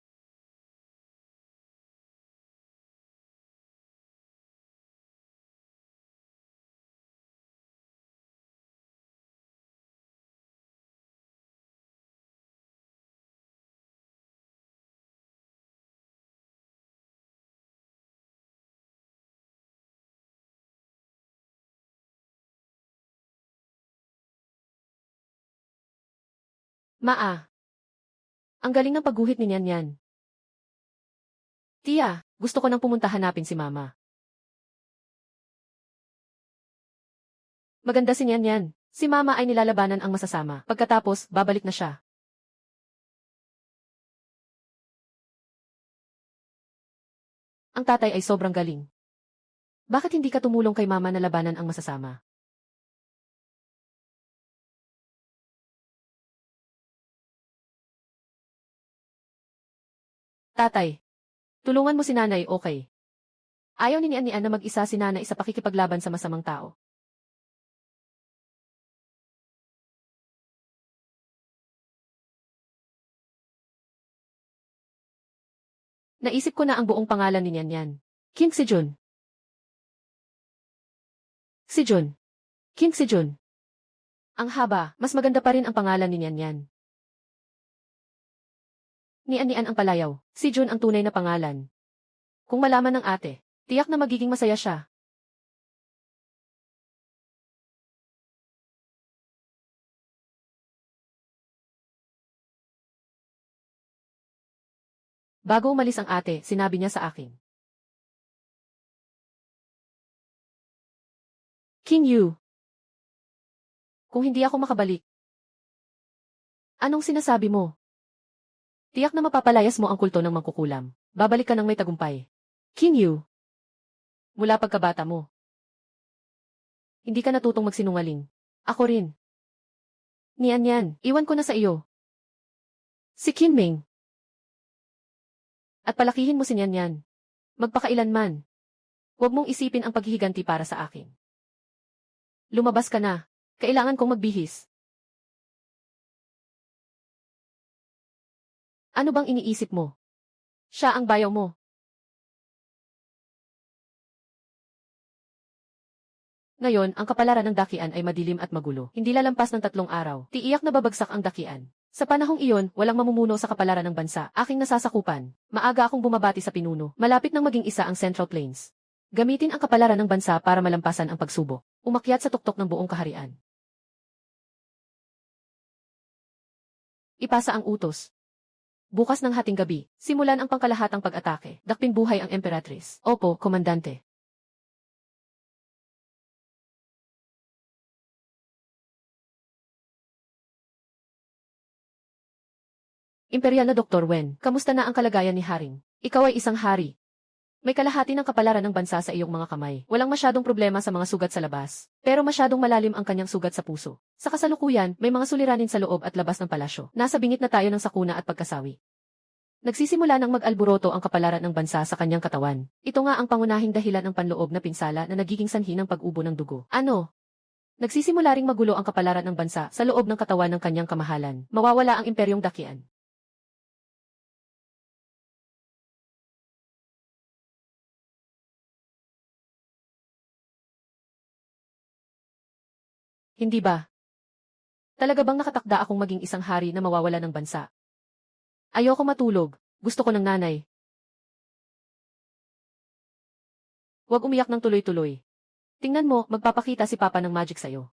Ang galing ng pagguhit ni Nian. Tia, gusto ko nang pumunta hanapin si mama. Maganda si Nian. Si mama ay nilalabanan ang masasama. Pagkatapos, babalik na siya. Ang tatay ay sobrang galing. Bakit hindi ka tumulong kay mama na labanan ang masasama? Tatay, tulungan mo si nanay, okay? Ayaw ni Nian na mag-isa si nanay sa pakikipaglaban sa masamang tao. Naisip ko na ang buong pangalan ni Nian. King Sejun. Sejun. King Sejun. Ang haba, mas maganda pa rin ang pangalan ni Nian. Nian ang palayaw. Si Jun ang tunay na pangalan. Kung malaman ng ate, tiyak na magiging masaya siya. Bago umalis ang ate, sinabi niya sa akin. King Yu. Kung hindi ako makabalik. Anong sinasabi mo? Tiyak na mapapalayas mo ang kulto ng mangkukulam. Babalik ka ng may tagumpay. King Yu. Mula pagkabata mo. Hindi ka natutong magsinungaling. Ako rin. Nian, iwan ko na sa iyo. Si Qin Ming. At palakihin mo si Nian. Magpakailanman. Huwag mong isipin ang paghihiganti para sa akin. Lumabas ka na. Kailangan kong magbihis. Ano bang iniisip mo? Siya ang bayaw mo. Ngayon, ang kapalaran ng dakian ay madilim at magulo. Hindi lalampas ng 3 araw. Tiiyak na babagsak ang dakian. Sa panahong iyon, walang mamumuno sa kapalaran ng bansa. Aking nasasakupan. Maaga akong bumabati sa pinuno. Malapit nang maging isa ang Central Plains. Gamitin ang kapalaran ng bansa para malampasan ang pagsubok. Umakyat sa tuktok ng buong kaharian. Ipasa ang utos. Bukas ng hating gabi, simulan ang pangkalahatang pag-atake. Dakpin buhay ang Emperatriz. Opo, Komandante. Imperial na Dr. Wen, kamusta na ang kalagayan ni Haring? Ikaw ay isang hari. May kalahati ng kapalaran ng bansa sa iyong mga kamay. Walang masyadong problema sa mga sugat sa labas, pero masyadong malalim ang kanyang sugat sa puso. Sa kasalukuyan, may mga suliranin sa loob at labas ng palasyo. Nasa bingit na tayo ng sakuna at pagkasawi. Nagsisimula ng mag-alburoto ang kapalaran ng bansa sa kanyang katawan. Ito nga ang pangunahing dahilan ng panloob na pinsala na nagiging sanhi ng pag-ubo ng dugo. Ano? Nagsisimula ring magulo ang kapalaran ng bansa sa loob ng katawan ng kanyang kamahalan. Mawawala ang imperyong Dakian. Hindi ba? Talaga bang nakatakda akong maging isang hari na mawawala ng bansa? Ayoko matulog. Gusto ko ng nanay. Huwag umiyak ng tuloy-tuloy. Tingnan mo, magpapakita si Papa ng magic sa'yo.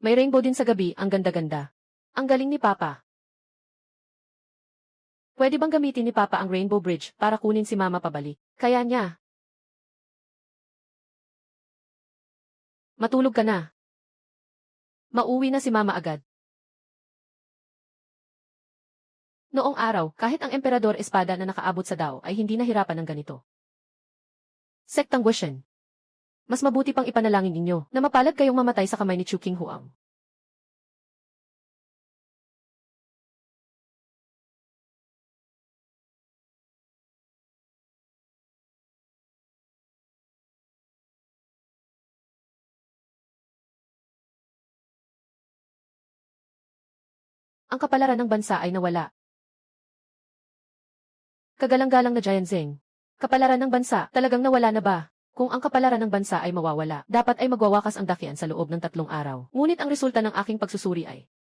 May rainbow din sa gabi, ang ganda-ganda. Ang galing ni Papa. Pwede bang gamitin ni Papa ang Rainbow Bridge para kunin si Mama pabalik? Kaya niya. Matulog ka na. Mauwi na si Mama agad. Noong araw, kahit ang Emperador Espada na nakaabot sa Dao ay hindi nahirapan ng ganito. Sektang Guoshen. Mas mabuti pang ipanalangin ninyo na mapalad kayong mamatay sa kamay ni Chu King Huang. Ang kapalaran ng bansa ay nawala. Kagalang-galang na Giant Zeng. Kapalaran ng bansa, talagang nawala na ba? Kung ang kapalaran ng bansa ay mawawala, dapat ay magwawakas ang Dakian sa loob ng 3 araw. Ngunit ang resulta ng aking pagsusuri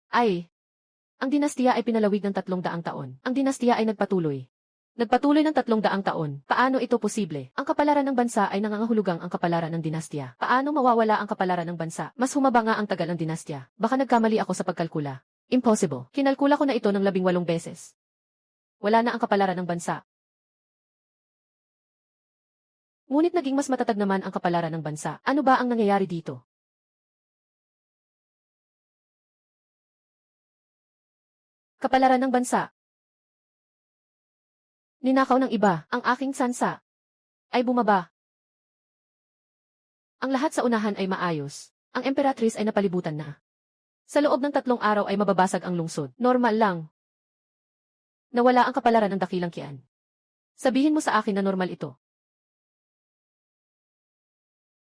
ay, ang dinastiya ay pinalawig ng 300 taon. Ang dinastiya ay nagpatuloy. Nagpatuloy ng 300 taon. Paano ito posible? Ang kapalaran ng bansa ay nangangahulugang ang kapalaran ng dinastiya. Paano mawawala ang kapalaran ng bansa? Mas humaba nga ang tagal ng dinastiya. Baka nagkamali ako sa pagkalkula. Impossible. Kinalkula ko na ito ng 18 beses. Wala na ang kapalaran ng bansa. Ngunit naging mas matatag naman ang kapalaran ng bansa. Ano ba ang nangyayari dito? Kapalaran ng bansa. Ninakaw ng iba, ang aking sansa. Ay bumaba. Ang lahat sa unahan ay maayos. Ang Emperatriz ay napalibutan na. Sa loob ng 3 araw ay mababasag ang lungsod. Normal lang. Nawala ang kapalaran ng dakilang Qian. Sabihin mo sa akin na normal ito.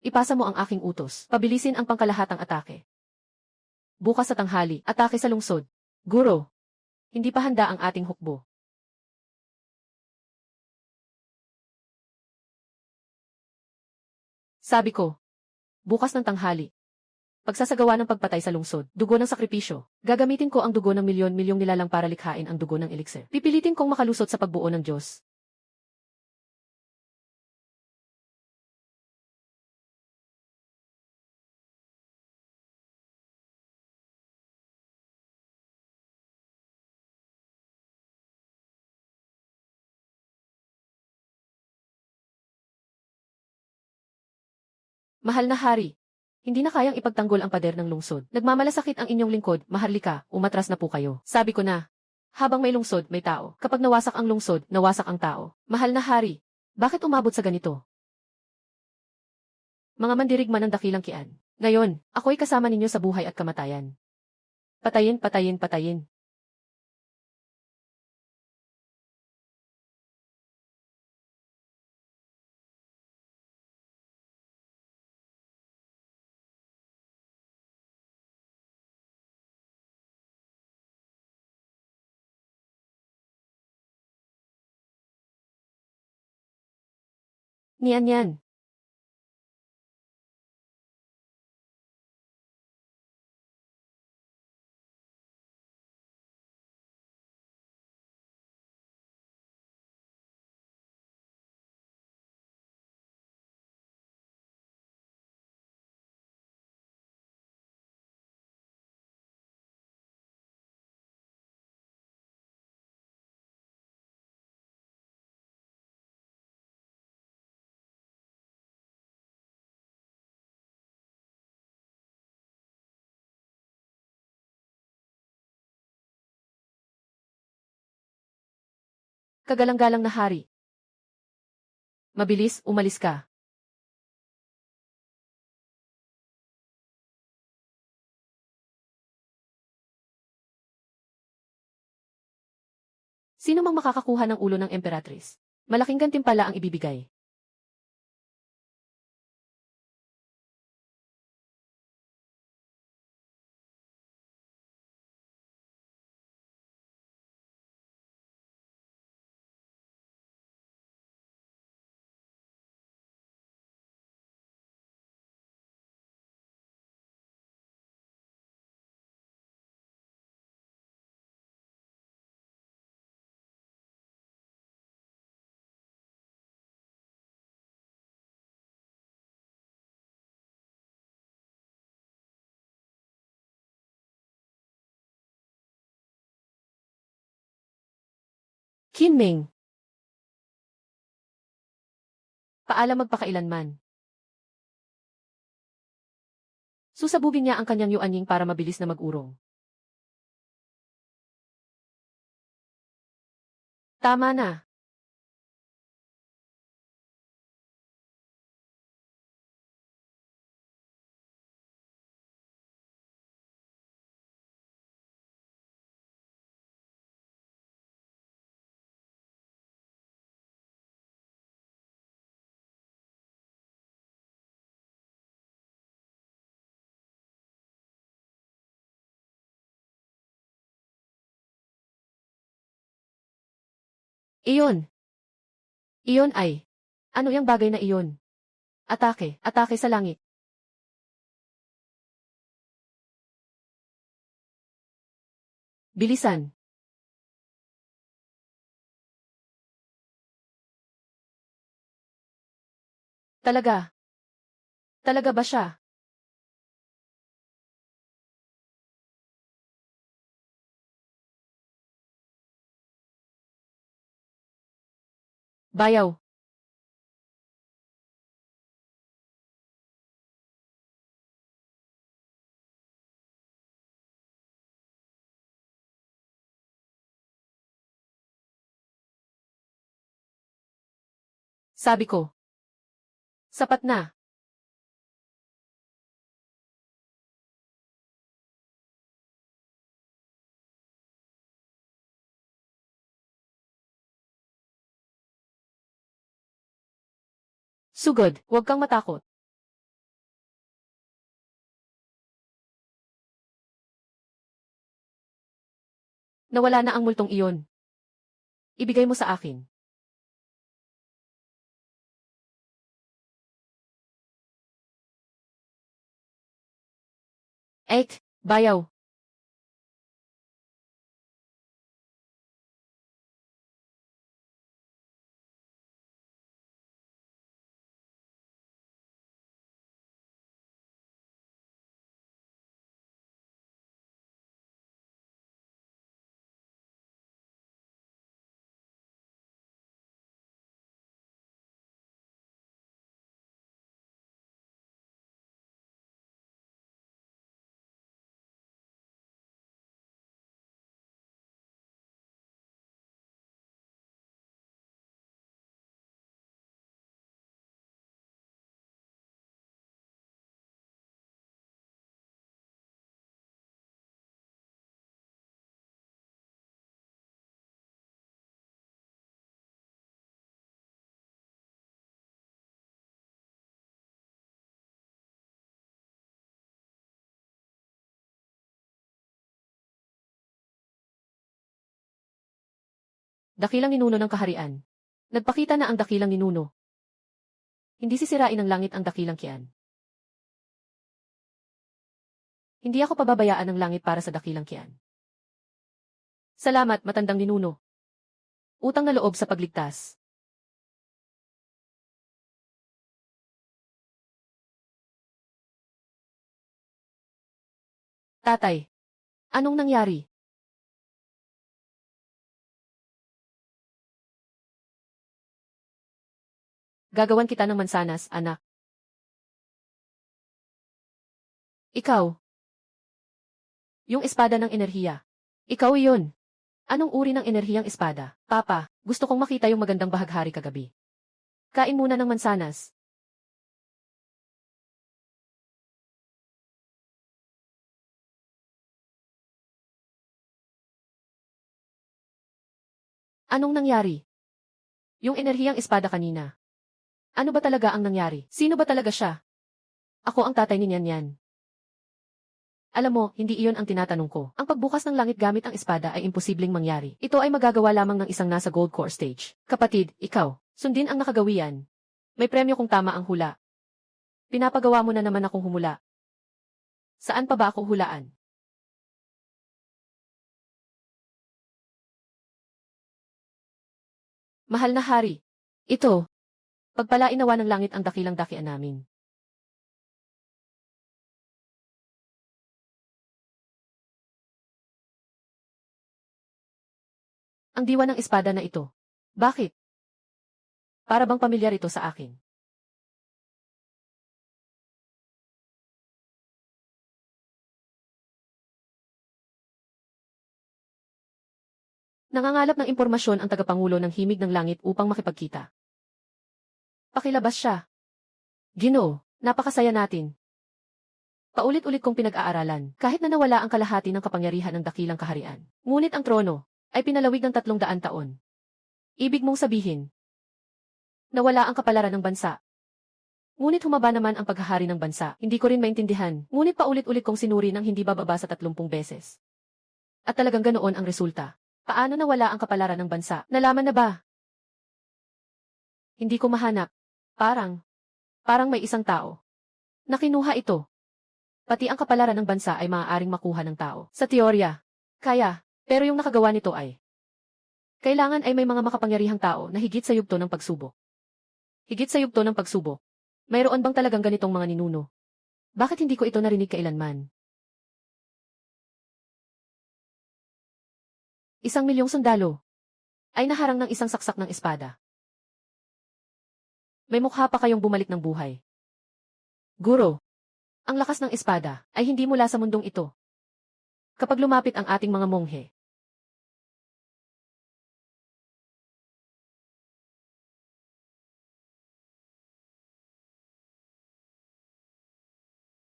Ipasa mo ang aking utos. Pabilisin ang pangkalahatang atake. Bukas sa tanghali, atake sa lungsod. Guro. Hindi pa handa ang ating hukbo. Sabi ko. Bukas ng tanghali. Pagsasagawa ng pagpatay sa lungsod, dugo ng sakripisyo. Gagamitin ko ang dugo ng milyon-milyong nilalang para likhain ang dugo ng elixir. Pipilitin kong makalusot sa pagbuo ng Diyos. Mahal na hari. Hindi na kayang ipagtanggol ang pader ng lungsod. Nagmamalasakit ang inyong lingkod, maharlika, umatras na po kayo. Sabi ko na. Habang may lungsod, may tao. Kapag nawasak ang lungsod, nawasak ang tao. Mahal na hari. Bakit umabot sa ganito? Mga mandirigma ng dakilang kian. Ngayon, ako'y kasama ninyo sa buhay at kamatayan. Patayin, patayin, patayin. Niyan yan. Kagalang-galang na hari. Mabilis, umalis ka. Sino mang makakakuha ng ulo ng Emperatrice? Malaking gantimpala ang ibibigay. Kinming. Paalam magpakailanman. Susabugin niya ang kanyang yuanying para mabilis na mag-urong. Tama na. Iyon. Iyon ay. Ano yung bagay na iyon? Atake, atake sa langit. Bilisan. Talaga. Talaga ba siya? Bayaw. Sabi ko. Sapat na. Sugod, huwag kang matakot. Nawala na ang multong iyon. Ibigay mo sa akin. Ek, bayaw. Dakilang ninuno ng kaharian. Nagpakita na ang dakilang ninuno. Hindi sisirain ng langit ang dakilang kian. Hindi ako pababayaan ng langit para sa dakilang kian. Salamat, matandang ninuno. Utang na loob sa pagligtas. Tatay, anong nangyari? Gagawan kita ng mansanas, anak. Ikaw. Yung espada ng enerhiya. Ikaw iyon. Anong uri ng enerhiyang espada? Papa, gusto kong makita yung magandang bahaghari kagabi. Kain muna ng mansanas. Anong nangyari? Yung enerhiyang espada kanina. Ano ba talaga ang nangyari? Sino ba talaga siya? Ako ang tatay ni Nyan Yan. Alam mo, hindi iyon ang tinatanong ko. Ang pagbukas ng langit gamit ang espada ay imposibleng mangyari. Ito ay magagawa lamang ng isang nasa gold core stage. Kapatid, ikaw, sundin ang nakagawian. May premyo kung tama ang hula. Pinapagawa mo na naman akong humula. Saan pa ba ako hulaan? Mahal na hari. Ito. Pagpalain nawa ng langit ang dakilang dakian namin. Ang diwa ng espada na ito. Bakit? Para bang pamilyar ito sa akin? Nangangalap ng impormasyon ang tagapangulo ng himig ng langit upang makipagkita. Pakilabas siya. Ginoo, napakasaya natin. Paulit-ulit kong pinag-aaralan, kahit na nawala ang kalahati ng kapangyarihan ng dakilang kaharian. Ngunit ang trono ay pinalawig ng 300 taon. Ibig mong sabihin, nawala ang kapalaran ng bansa. Ngunit humaba naman ang paghahari ng bansa. Hindi ko rin maintindihan, ngunit paulit-ulit kong sinuri ng hindi bababa sa 30 beses. At talagang ganoon ang resulta. Paano nawala ang kapalaran ng bansa? Nalaman na ba? Hindi ko mahanap. Parang may isang tao na kinuha ito. Pati ang kapalaran ng bansa ay maaaring makuha ng tao. Sa teorya, kaya, pero yung nakagawa nito ay kailangan ay may mga makapangyarihang tao na higit sa yugto ng pagsubok. Higit sa yugto ng pagsubok. Mayroon bang talagang ganitong mga ninuno? Bakit hindi ko ito narinig kailanman? 1,000,000 sundalo ay naharang ng isang saksak ng espada. May mukha pa kayong bumalik ng buhay. Guro, ang lakas ng espada ay hindi mula sa mundong ito. Kapag lumapit ang ating mga monghe,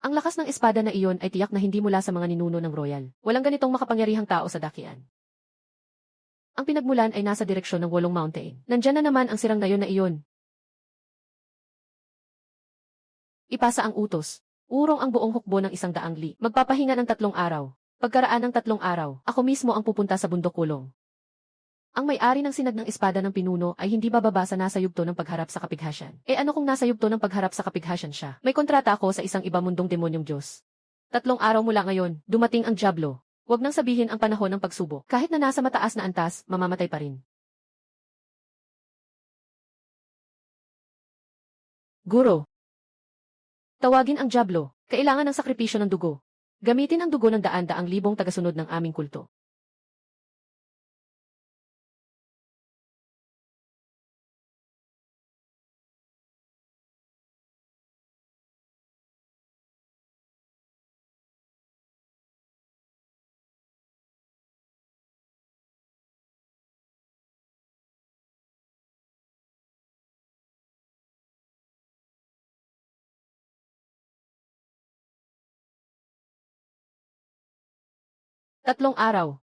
ang lakas ng espada na iyon ay tiyak na hindi mula sa mga ninuno ng royal. Walang ganitong makapangyarihang tao sa dakian. Ang pinagmulan ay nasa direksyon ng 8 mountain. Nandyan na naman ang sirang na iyon. Ipasa ang utos. Urong ang buong hukbo ng 100 li. Magpapahinga ng 3 araw. Pagkaraan ng 3 araw, ako mismo ang pupunta sa bundok kulong. Ang may-ari ng sinag ng espada ng pinuno ay hindi bababa sa nasa yugto ng pagharap sa kapighasyan. Ano kung nasa yugto ng pagharap sa kapighasyan siya? May kontrata ako sa isang iba mundong demonyong Diyos. 3 araw mula ngayon, dumating ang Diablo. Huwag nang sabihin ang panahon ng pagsubok. Kahit na nasa mataas na antas, mamamatay pa rin. Guro. Tawagin ang Diablo. Kailangan ng sakripisyo ng dugo. Gamitin ang dugo ng daan-daang libong tagasunod ng aming kulto. Tatlong araw.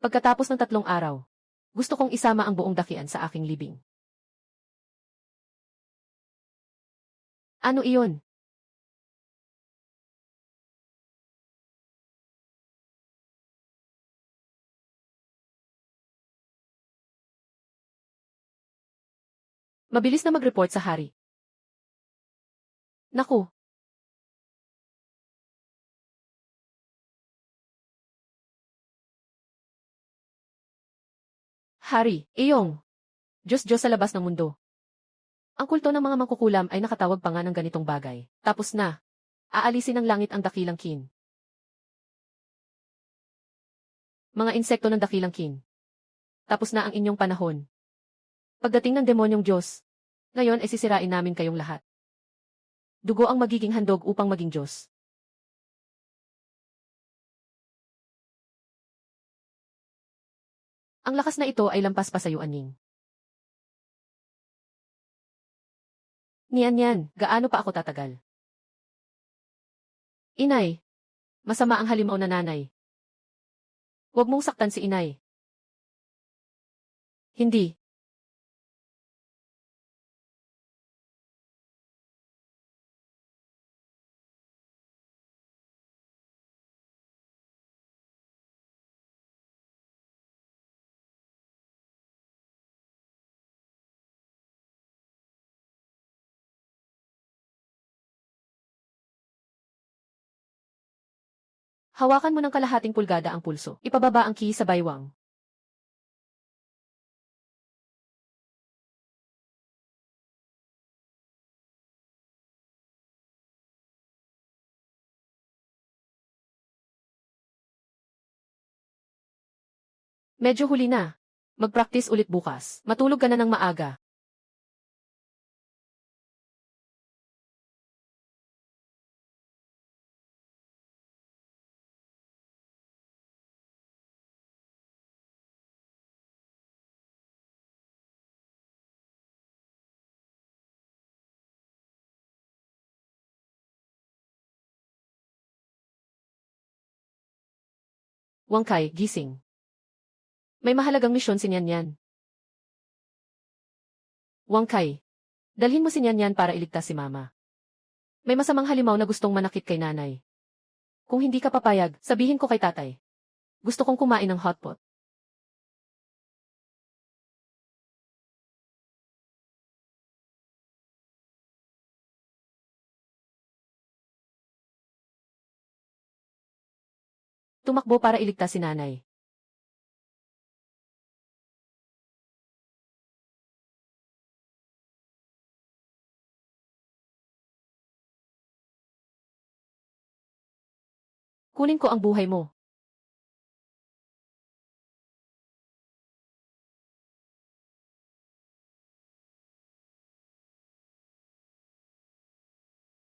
Pagkatapos ng 3 araw, gusto kong isama ang buong dakian sa aking libing. Ano iyon? Mabilis na mag-report sa hari. Naku, hari, iyong. Diyos-Diyos sa labas ng mundo. Ang kulto ng mga mangkukulam ay nakatawag pa nga ng ganitong bagay. Tapos na. Aalisin ng langit ang dakilang kin. Mga insekto ng dakilang kin. Tapos na ang inyong panahon. Pagdating ng demonyong Diyos, ngayon ay sisirain namin kayong lahat. Dugo ang magiging handog upang maging Diyos. Ang lakas na ito ay lampas pa sa iyo, Aning. Niyan, gaano pa ako tatagal? Inay, masama ang halimaw na nanay. Huwag mong saktan si inay. Hindi. Hawakan mo ng kalahating pulgada ang pulso. Ipababa ang ki sa baywang. Medyo huli na. Mag-practice ulit bukas. Matulog ka na ng maaga. Wangkai, gising. May mahalagang misyon si Nian. Wangkai, dalhin mo si Nian para iligtas si Mama. May masamang halimaw na gustong manakit kay nanay. Kung hindi ka papayag, sabihin ko kay tatay. Gusto kong kumain ng hotpot. Tumakbo para iligtas si nanay. Kunin ko ang buhay mo.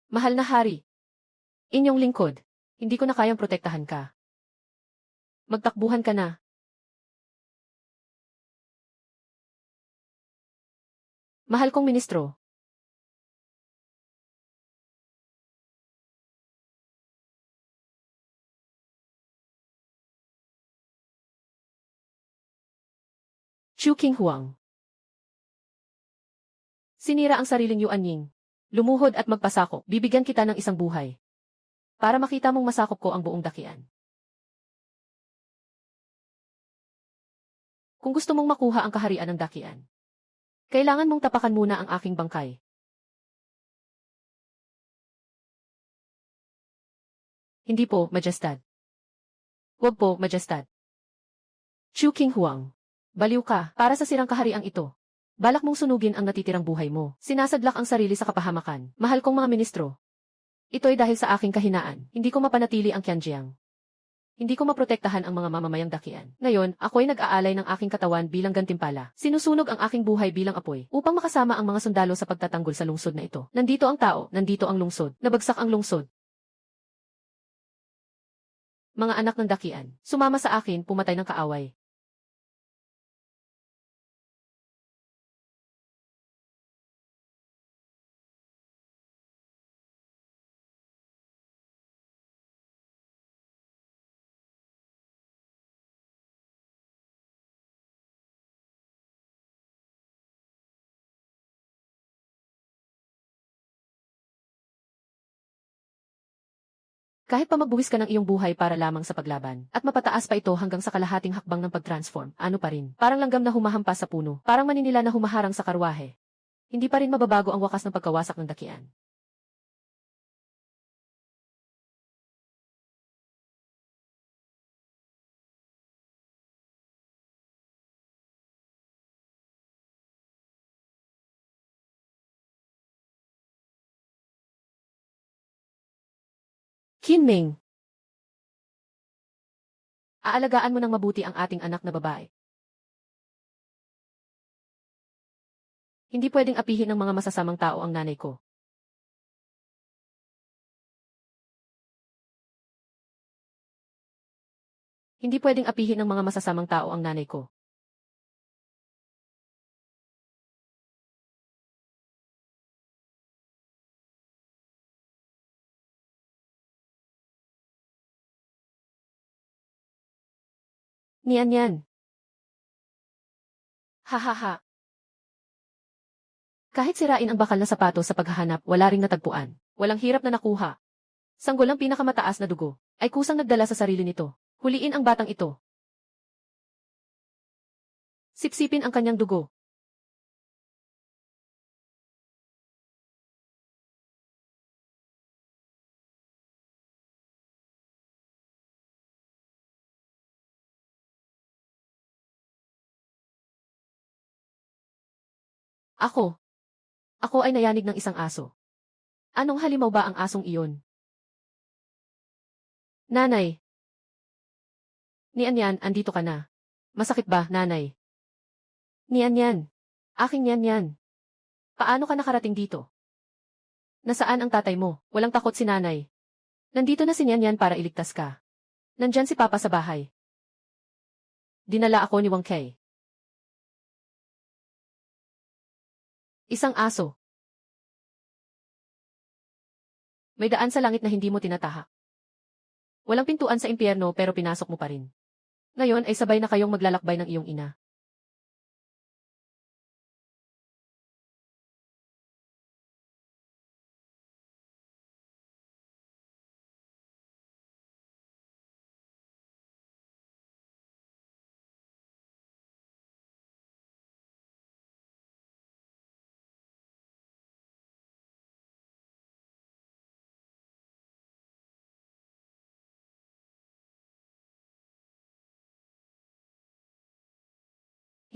Mahal na hari. Inyong lingkod. Hindi ko na kayang protektahan ka. Magtakbuhan ka na. Mahal kong ministro. Chu King Huang. Sinira ang sariling Yuan Ying. Lumuhod at magpasakop. Bibigyan kita ng isang buhay. Para makita mong masakop ko ang buong dakian. Kung gusto mong makuha ang kaharian ng dakian, kailangan mong tapakan muna ang aking bangkay. Hindi po, Majestad. Huwag po, Majestad. Chu King Huang. Baliw ka, para sa sirang kahariang ito. Balak mong sunugin ang natitirang buhay mo. Sinasadlak ang sarili sa kapahamakan. Mahal kong mga ministro. Ito'y dahil sa aking kahinaan. Hindi ko mapanatili ang Qianjiang. Hindi ko maprotektahan ang mga mamamayang dakian. Ngayon, ako'y nag-aalay ng aking katawan bilang gantimpala. Sinusunog ang aking buhay bilang apoy upang makasama ang mga sundalo sa pagtatanggol sa lungsod na ito. Nandito ang tao, nandito ang lungsod. Nabagsak ang lungsod. Mga anak ng dakian, sumama sa akin, pumatay ng kaaway. Kahit pa magbuwis ka ng iyong buhay para lamang sa paglaban, at mapataas pa ito hanggang sa kalahating hakbang ng pag-transform, ano pa rin, parang langgam na humahampas sa puno, parang maninila na humaharang sa karwahe. Hindi pa rin mababago ang wakas ng pagkawasak ng dakian. Kinming, aalagaan mo ng mabuti ang ating anak na babae. Hindi pwedeng apihin ng mga masasamang tao ang nanay ko. Hindi pwedeng apihin ng mga masasamang tao ang nanay ko. Niyan yan. Ha ha ha. Kahit sirain ang bakal na sapato sa paghahanap, wala ring natagpuan. Walang hirap na nakuha. Sanggol ang pinakamataas na dugo, ay kusang nagdala sa sarili nito. Huliin ang batang ito. Sipsipin ang kanyang dugo. Ako. Ako ay nayanig ng isang aso. Anong halimaw ba ang asong iyon? Nanay. Niyan yan, andito ka na. Masakit ba, nanay? Niyan yan. Aking yan yan. Paano ka nakarating dito? Nasaan ang tatay mo? Walang takot si nanay. Nandito na si Niyan yan para iligtas ka. Nandyan si Papa sa bahay. Dinala ako ni Wang Kei. Isang aso. May daan sa langit na hindi mo tinatahak. Walang pintuan sa impyerno pero pinasok mo pa rin. Ngayon ay sabay na kayong maglalakbay ng iyong ina.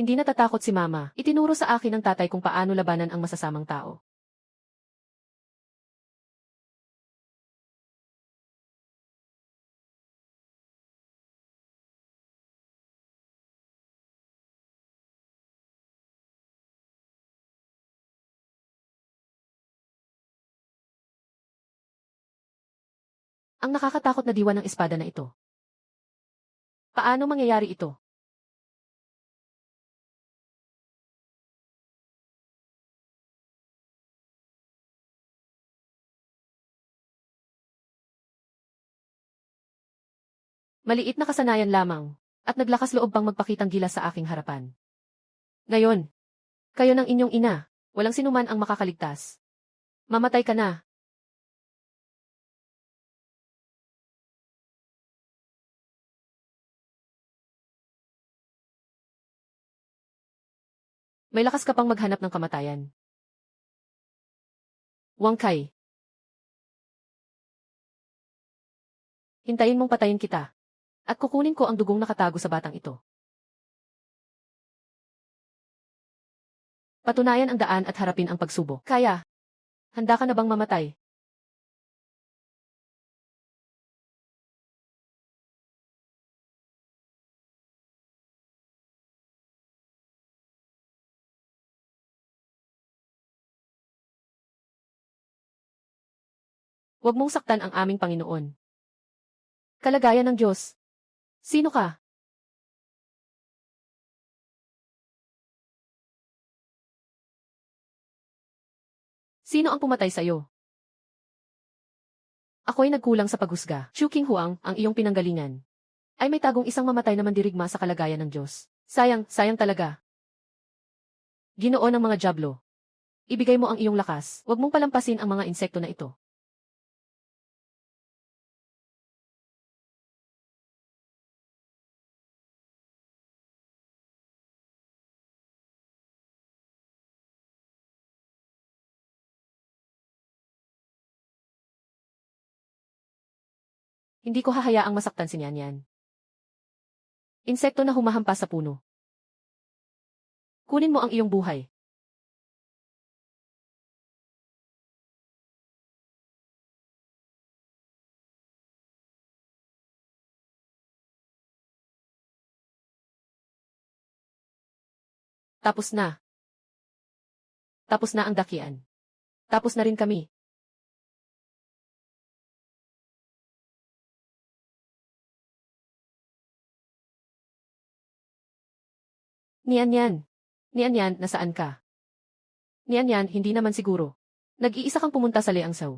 Hindi natatakot si Mama. Itinuro sa akin ng tatay kung paano labanan ang masasamang tao. Ang nakakatakot na diwa ng espada na ito. Paano mangyayari ito? Maliit na kasanayan lamang, at naglakas loob pang magpakitang gilas sa aking harapan. Ngayon, kayo ng inyong ina, walang sinuman ang makakaligtas. Mamatay ka na. May lakas ka pang maghanap ng kamatayan. Wang Kai, hintayin mong patayin kita. At kukunin ko ang dugong nakatago sa batang ito. Patunayan ang daan at harapin ang pagsubok. Kaya, handa ka na bang mamatay? Huwag mong saktan ang aming Panginoon. Kalagayan ng Diyos. Sino ka? Sino ang pumatay sa iyo? Ako'y nagkulang sa paghusga. Chu King Huang, ang iyong pinanggalingan. Ay may tagong isang mamatay na mandirigma sa kalagayan ng Diyos. Sayang, sayang talaga. Ginoo ng mga jablo. Ibigay mo ang iyong lakas. Huwag mong palampasin ang mga insekto na ito. Hindi ko hahayaang masaktan si Nyan. Insekto na humahampas sa puno. Kunin mo ang iyong buhay. Tapos na. Tapos na ang dakian. Tapos na rin kami. Nian, nasaan ka? Nian, hindi naman siguro. Nag-iisa kang pumunta sa Liangsaw.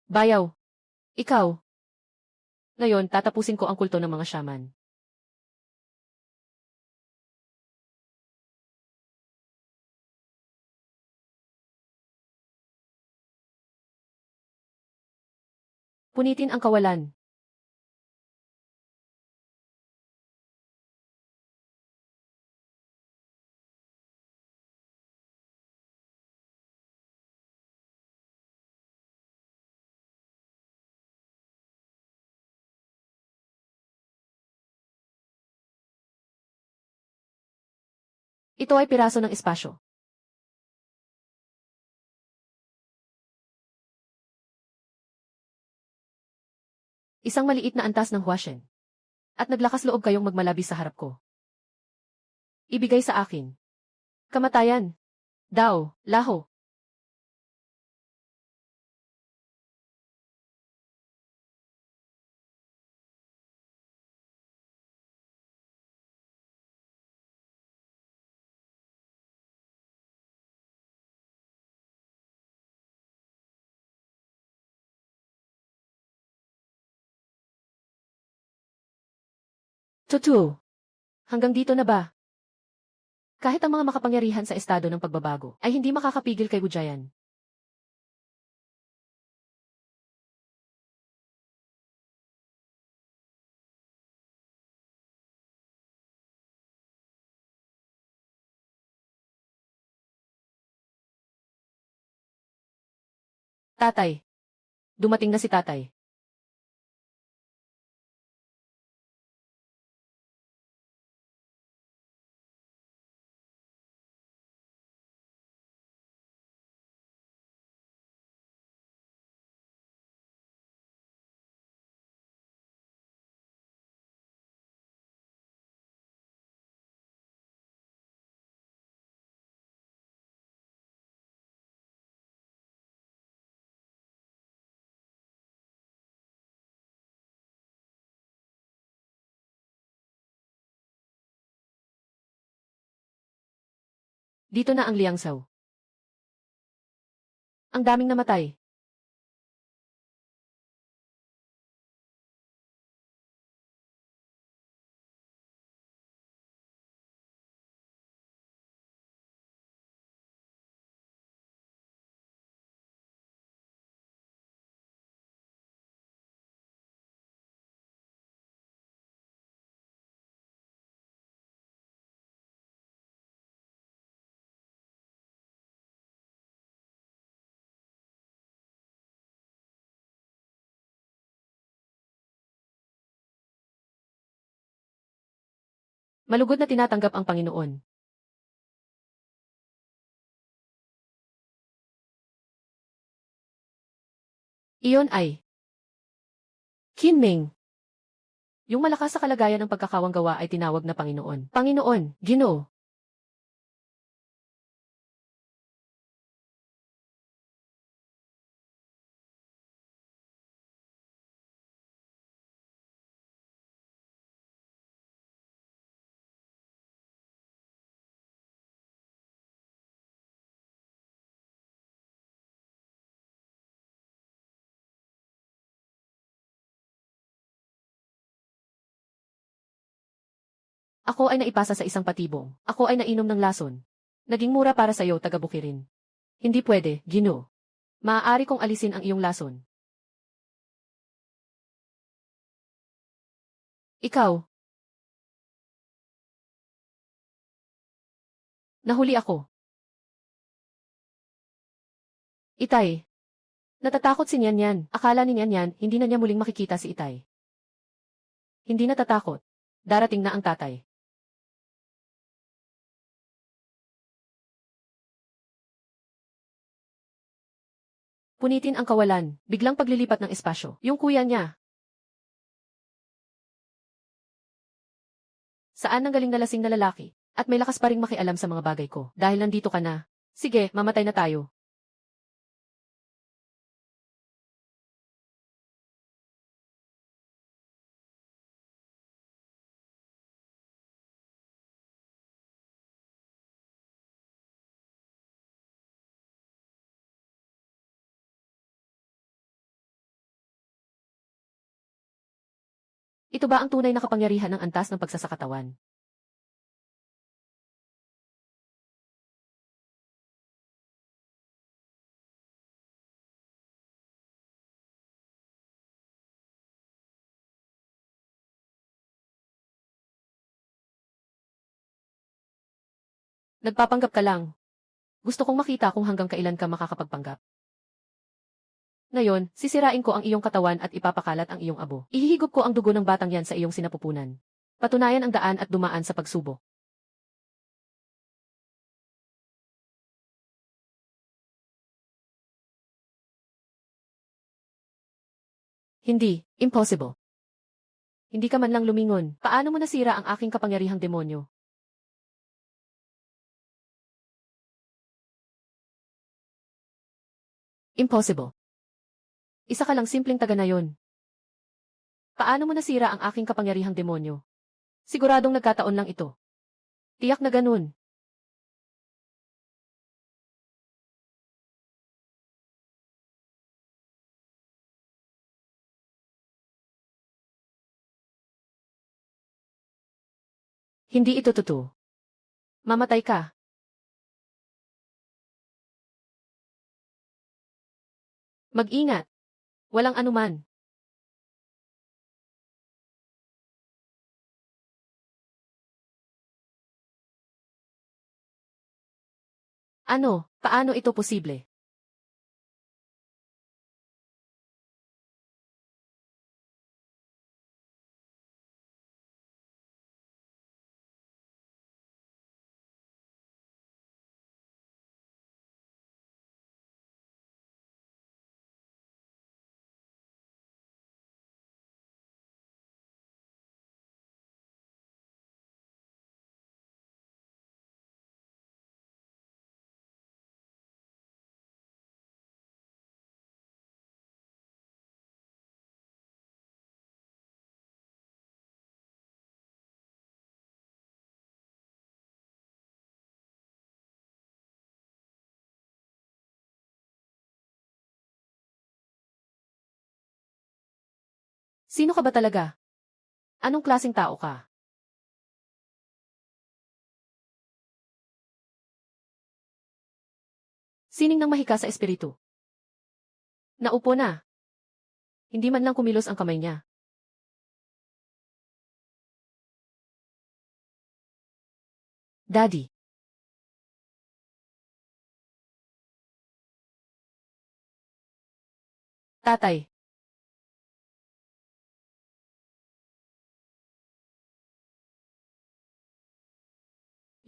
Bayaw. Ikaw. Ngayon, tatapusin ko ang kulto ng mga shaman. Punitin ang kawalan. Ito ay piraso ng espasyo. Isang maliit na antas ng huasyen. At naglakas loob kayong magmalabi sa harap ko. Ibigay sa akin. Kamatayan. Dao, laho. Tutu. Hanggang dito na ba? Kahit ang mga makapangyarihan sa estado ng pagbabago ay hindi makakapigil kay Wujayan. Tatay. Dumating na si tatay. Dito na ang Liangsaw. Ang daming namatay. Malugod na tinatanggap ang Panginoon. Iyon ay Kinming. Yung malakas sa kalagayan ng pagkakawang gawa ay tinawag na Panginoon. Panginoon, Ginoo. Ako ay naipasa sa isang patibong. Ako ay nainom ng lason. Naging mura para sa'yo, taga-Bukirin. Hindi pwede, Ginoo. Maaari kong alisin ang iyong lason. Ikaw. Nahuli ako. Itay. Natatakot si Nyan Yan. Akala ni Nyan Yan, hindi na niya muling makikita si Itay. Hindi natatakot. Darating na ang tatay. Punitin ang kawalan, biglang paglilipat ng espasyo. Yung kuya niya. Saan ang galing na lasing na lalaki? At may lakas pa ring makialam sa mga bagay ko. Dahil nandito ka na. Sige, mamatay na tayo. Ito ba ang tunay na kapangyarihan ng antas ng pagsasakatawan? Nagpapanggap ka lang. Gusto kong makita kung hanggang kailan ka makakapagpanggap. Ngayon, sisirain ko ang iyong katawan at ipapakalat ang iyong abo. Ihihigop ko ang dugo ng batang yan sa iyong sinapupunan. Patunayan ang daan at dumaan sa pagsubok. Hindi, impossible. Hindi ka man lang lumingon. Paano mo nasira ang aking kapangyarihang demonyo? Impossible. Isa ka lang simpleng taga na yon. Paano mo nasira ang aking kapangyarihang demonyo? Siguradong nagkataon lang ito. Tiyak na ganun. Hindi ito totoo. Mamatay ka. Mag-ingat. Walang anuman. Ano? Paano ito posible? Sino ka ba talaga? Anong klaseng tao ka? Sining ng mahika sa espiritu. Naupo na. Hindi man lang kumilos ang kamay niya. Daddy. Tatay.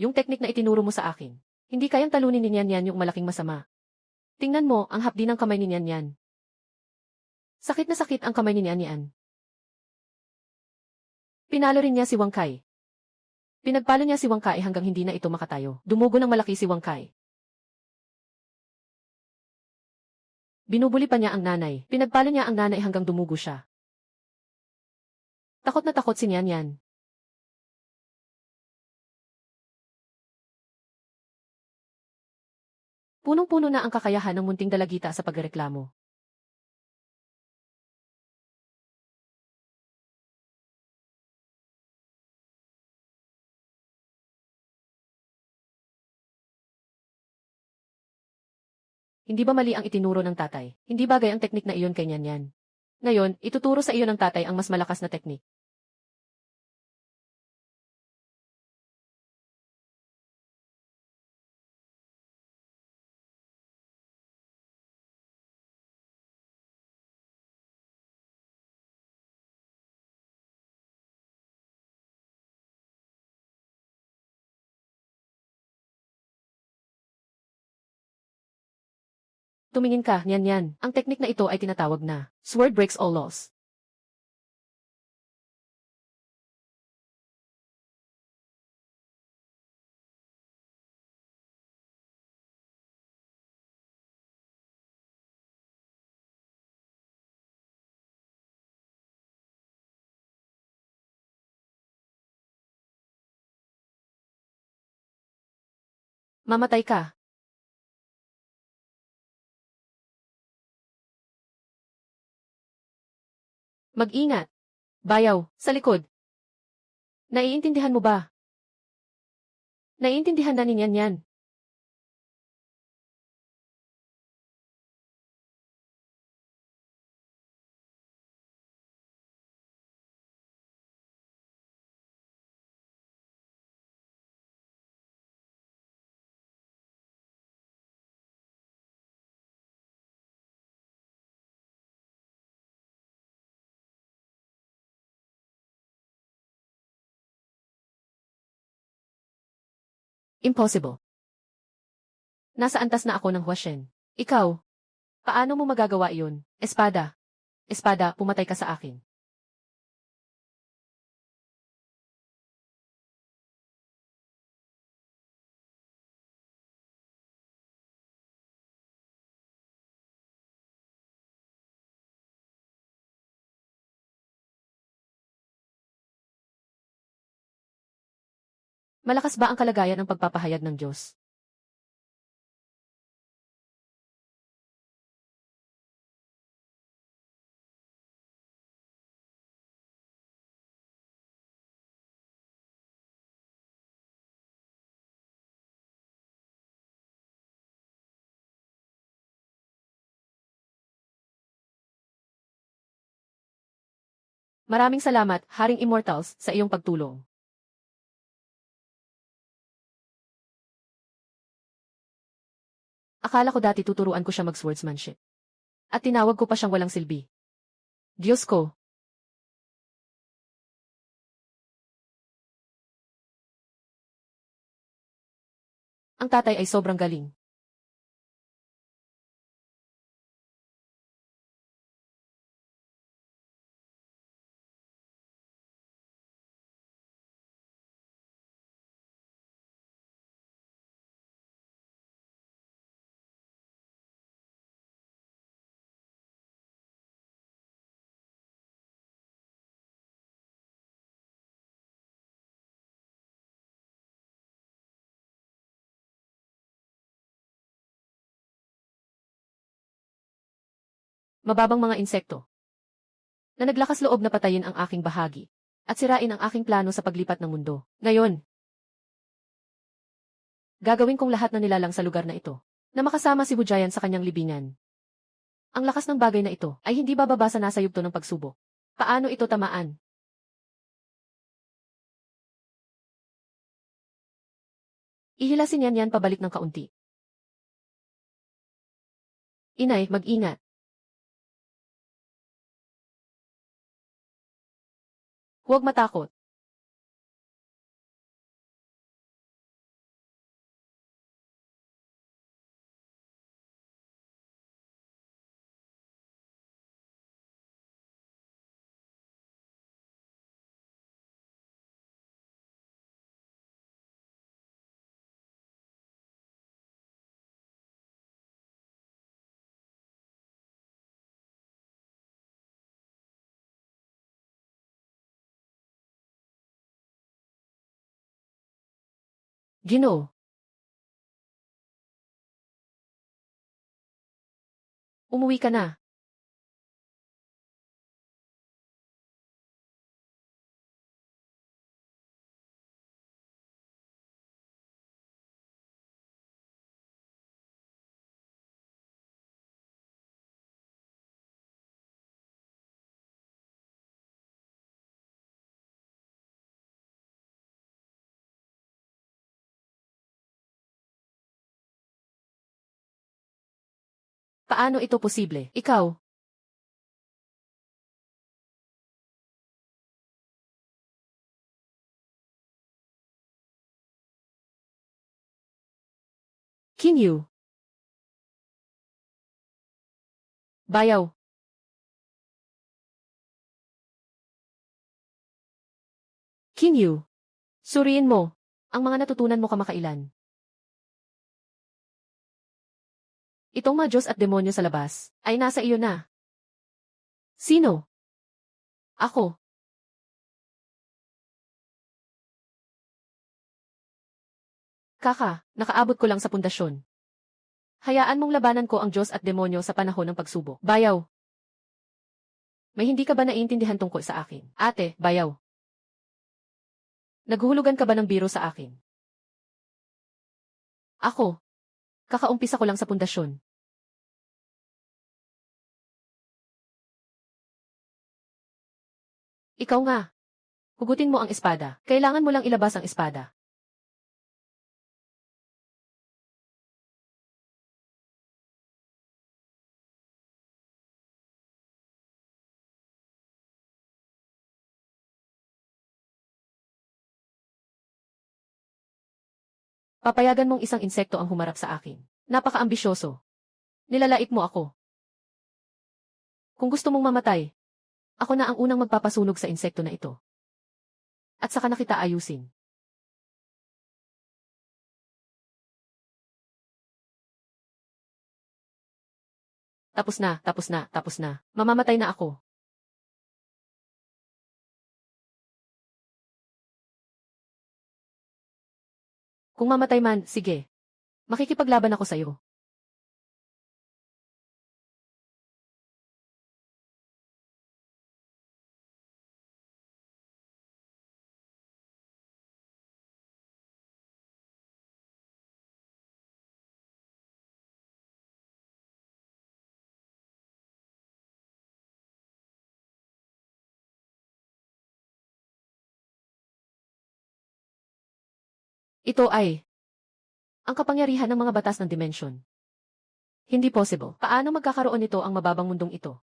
Yung teknik na itinuro mo sa akin. Hindi kayang talunin ni Nyan Yan yung malaking masama. Tingnan mo ang hapdi ng kamay ni Nyan Yan. Sakit na sakit ang kamay ni Nyan Yan. Pinalo rin niya si Wang Kai. Pinagpalo niya si Wang Kai hanggang hindi na ito makatayo. Dumugo ng malaki si Wang Kai. Binubuli pa niya ang nanay. Pinagpalo niya ang nanay hanggang dumugo siya. Takot na takot si Nyan Yan. Punong-puno na ang kakayahan ng munting dalagita sa pagreklamo. Hindi ba mali ang itinuro ng tatay? Hindi bagay ang teknik na iyon kay Nyanyan. Ngayon, ituturo sa iyo ng tatay ang mas malakas na teknik. Tumingin ka, Nyanyan. Ang teknik na ito ay tinatawag na sword breaks all laws. Mamatay ka. Mag-ingat. Bayaw, sa likod. Naiintindihan mo ba? Naiintindihan na ni Nyanyan. Impossible. Nasa antas na ako ng Huashen. Ikaw, paano mo magagawa iyon? Espada. Espada, pumatay ka sa akin. Malakas ba ang kalagayan ng pagpapahayag ng Diyos? Maraming salamat, Haring Immortals, sa iyong pagtulong. Akala ko dati tuturuan ko siya mag-swordsmanship. At tinawag ko pa siyang walang silbi. Diyos ko, ang tatay ay sobrang galing. Mababang mga insekto. Na naglakas loob na patayin ang aking bahagi. At sirain ang aking plano sa paglipat ng mundo. Ngayon, gagawin kong lahat na nilalang sa lugar na ito. Na makasama si Hujayan sa kanyang libingan. Ang lakas ng bagay na ito ay hindi bababa sa nasa yugto ng pagsubok. Paano ito tamaan? Ihilasin yan pabalik ng kaunti. Inay, mag-ingat. Huwag matakot. Ginoo, umuwi ka na. Paano ito posible? Ikaw. Kinyu. Bayaw. Kinyu. Suriin mo. Ang mga natutunan mo kamakailan. Itong mga Diyos at demonyo sa labas, ay nasa iyo na. Sino? Ako. Nakaabot ko lang sa pundasyon. Hayaan mong labanan ko ang Diyos at demonyo sa panahon ng pagsubok. Bayaw. May hindi ka ba naiintindihan tungkol sa akin? Ate, bayaw. Naghuhulugan ka ba ng biro sa akin? Ako. Kakaumpisa ko lang sa pundasyon. Ikaw nga. Hugutin mo ang espada. Kailangan mo lang ilabas ang espada. Papayagan mong isang insekto ang humarap sa akin. Napaka-ambisyoso. Nilalait mo ako. Kung gusto mong mamatay, ako na ang unang magpapasunog sa insekto na ito. At saka na kita ayusin. Tapos na, tapos na, tapos na. Mamamatay na ako. Kung mamatay man, sige. Makikipaglaban ako sa'yo. Ito ay ang kapangyarihan ng mga batas ng dimensyon. Hindi possible. Paano magkakaroon nito ang mababang mundong ito?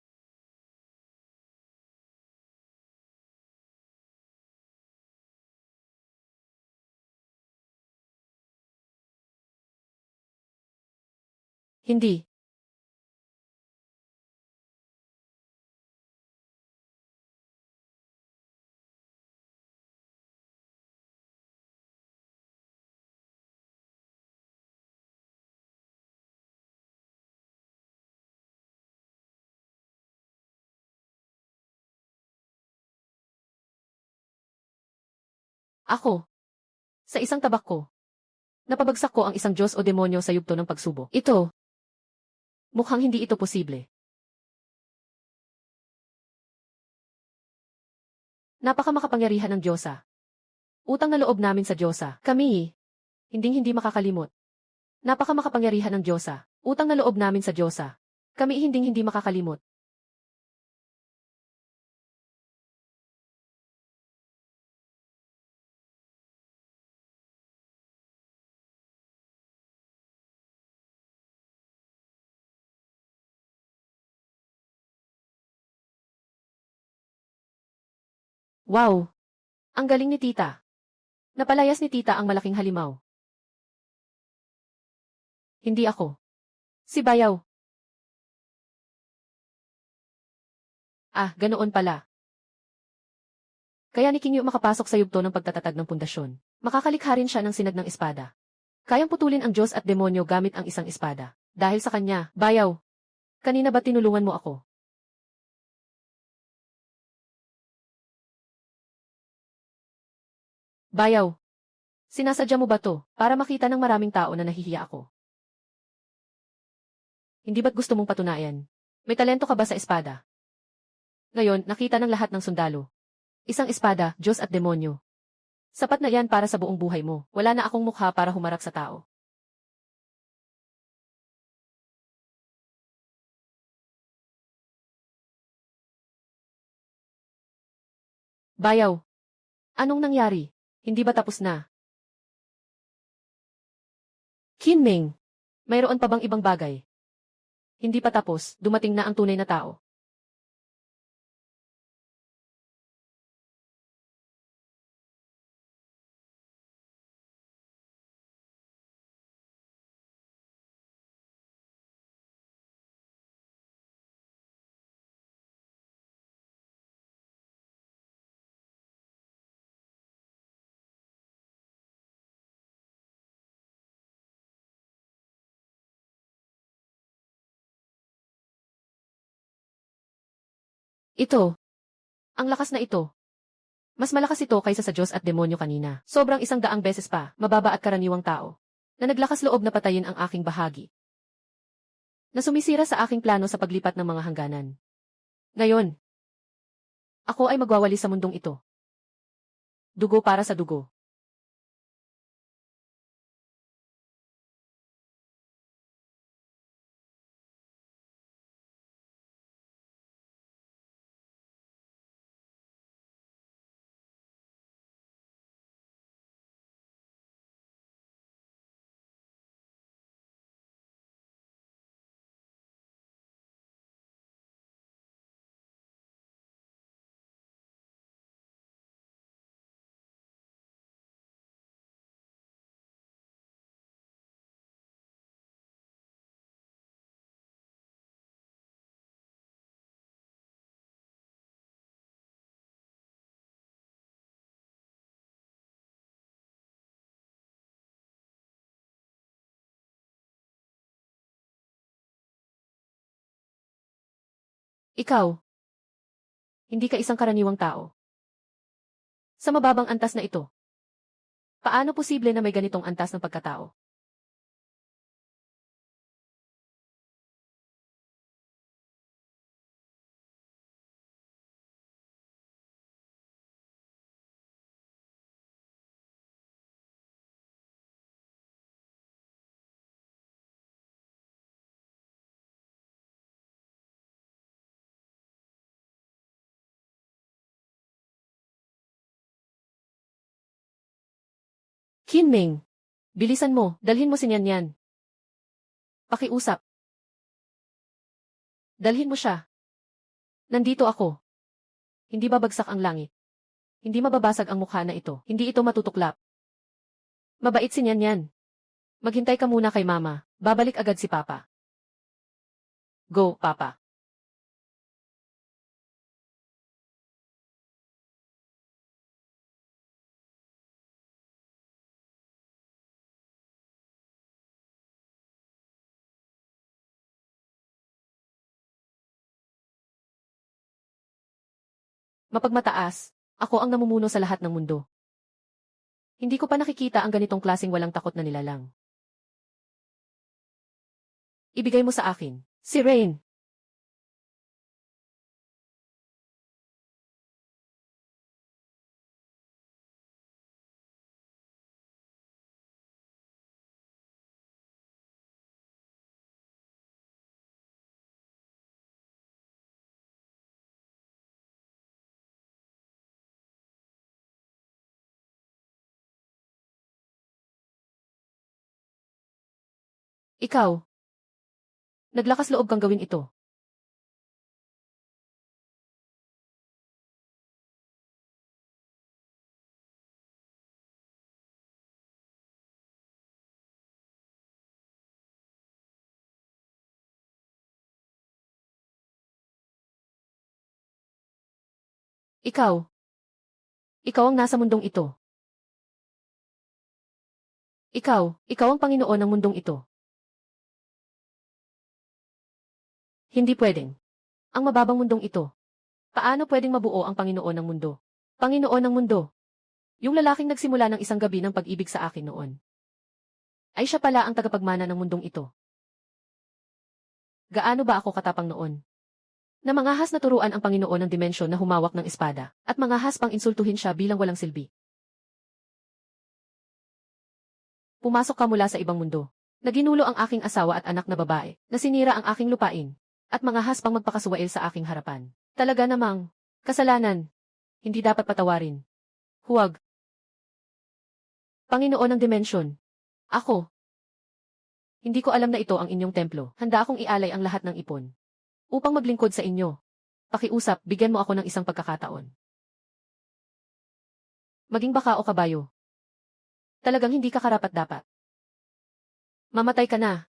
Hindi. Ako. Sa isang tabak ko. Napabagsak ko ang isang Diyos o demonyo sa yugto ng pagsubok. Ito. Mukhang hindi ito posible. Napakamakapangyarihan ng Diyosa. Utang na loob namin sa Diyosa. Kami. Hinding-hindi makakalimot. Napakamakapangyarihan ng Diyosa. Utang na loob namin sa Diyosa. Kami hinding-hindi makakalimot. Wow! Ang galing ni tita. Napalayas ni tita ang malaking halimaw. Hindi ako. Si Bayaw. Ah, ganoon pala. Kaya ni King Yu makapasok sa yugto ng pagtatatag ng pundasyon. Makakalikha rin siya ng sinag ng espada. Kayang putulin ang Diyos at demonyo gamit ang isang espada. Dahil sa kanya, Bayaw. Kanina ba tinulungan mo ako? Bayaw. Sinasadya mo ba to, para makita ng maraming tao na nahihiya ako? Hindi ba't gusto mong patunayan? May talento ka ba sa espada? Ngayon, nakita ng lahat ng sundalo. Isang espada, Diyos at demonyo. Sapat na yan para sa buong buhay mo. Wala na akong mukha para humarap sa tao. Bayaw. Anong nangyari? Hindi ba tapos na? Kinming. Mayroon pa bang ibang bagay? Hindi pa tapos, dumating na ang tunay na tao. Ito, ang lakas na ito. Mas malakas ito kaysa sa Diyos at demonyo kanina. Sobrang 100 beses pa, mababa at karaniwang tao. Na naglakas loob na patayin ang aking bahagi. Na sumisira sa aking plano sa paglipat ng mga hangganan. Ngayon, ako ay magwawali sa mundong ito. Dugo para sa dugo. Ikaw, hindi ka isang karaniwang tao. Sa mababang antas na ito. Paano posible na may ganitong antas ng pagkatao? Kinming, bilisan mo, dalhin mo si Nyan Nyan. Pakiusap. Dalhin mo siya. Nandito ako. Hindi babagsak ang langit. Hindi mababasag ang mukha na ito. Hindi ito matutuklap. Mabait si Nyan Nyan. Maghintay ka muna kay Mama. Babalik agad si Papa. Go, Papa. Mapagmataas, ako ang namumuno sa lahat ng mundo. Hindi ko pa nakikita ang ganitong klaseng walang takot na nilalang. Ibigay mo sa akin. Si Rain. Ikaw. Naglakas loob kang gawin ito. Ikaw. Ikaw ang nasa mundong ito. Ikaw ang Panginoon ng mundong ito. Hindi pwedeng. Ang mababang mundong ito. Paano pwedeng mabuo ang Panginoon ng mundo? Panginoon ng mundo. Yung lalaking nagsimula ng isang gabi ng pag-ibig sa akin noon. Ay siya pala ang tagapagmana ng mundong ito. Gaano ba ako katapang noon? Na mangahas na turuan ang Panginoon ng dimensyon na humawak ng espada, at mangahas pang insultuhin siya bilang walang silbi. Pumasok ka mula sa ibang mundo. Naginulo ang aking asawa at anak na babae, na sinira ang aking lupain, at mangahas pang magpakasuwail sa aking harapan. Talaga namang, kasalanan. Hindi dapat patawarin. Huwag. Panginoon ng dimensyon. Ako. Hindi ko alam na ito ang inyong templo. Handa akong ialay ang lahat ng ipon upang maglingkod sa inyo. Pakiusap, bigyan mo ako ng isang pagkakataon. Maging baka o kabayo. Talagang hindi ka karapat-dapat. Mamatay ka na.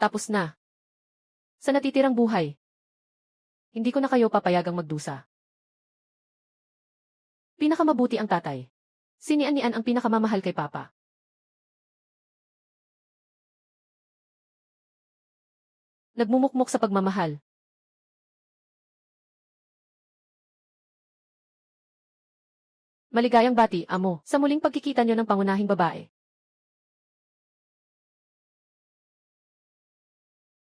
Tapos na. Sa natitirang buhay, hindi ko na kayo papayagang magdusa. Pinakamabuti ang tatay. Sinian-nian ang pinakamamahal kay Papa. Nagmumukmok sa pagmamahal. Maligayang bati, amo, sa muling pagkikita niyo ng pangunahing babae.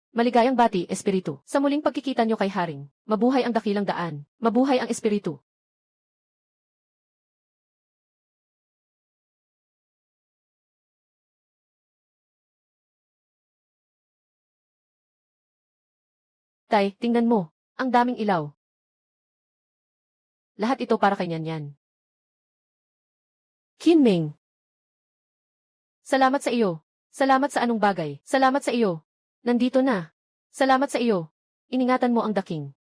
Maligayang bati, espiritu, sa muling pagkikita niyo kay Haring. Mabuhay ang dakilang daan. Mabuhay ang espiritu. Tay, tingnan mo. Ang daming ilaw. Lahat ito para kay Nyanyan. Kinming. Salamat sa iyo. Salamat sa anong bagay. Salamat sa iyo. Nandito na. Salamat sa iyo. Iningatan mo ang daking.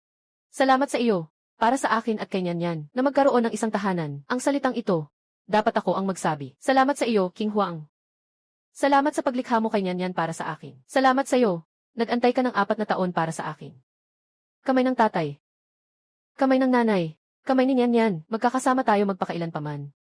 Salamat sa iyo. Para sa akin at kay Nyanyan na magkaroon ng isang tahanan. Ang salitang ito. Dapat ako ang magsabi. Salamat sa iyo, King Huang. Salamat sa paglikha mo kay Nyanyan para sa akin. Salamat sa iyo. Nag-antay ka ng 4 na taon para sa akin. Kamay ng tatay. Kamay ng nanay. Kamay ni Nyanyan. Magkakasama tayo magpakailan paman.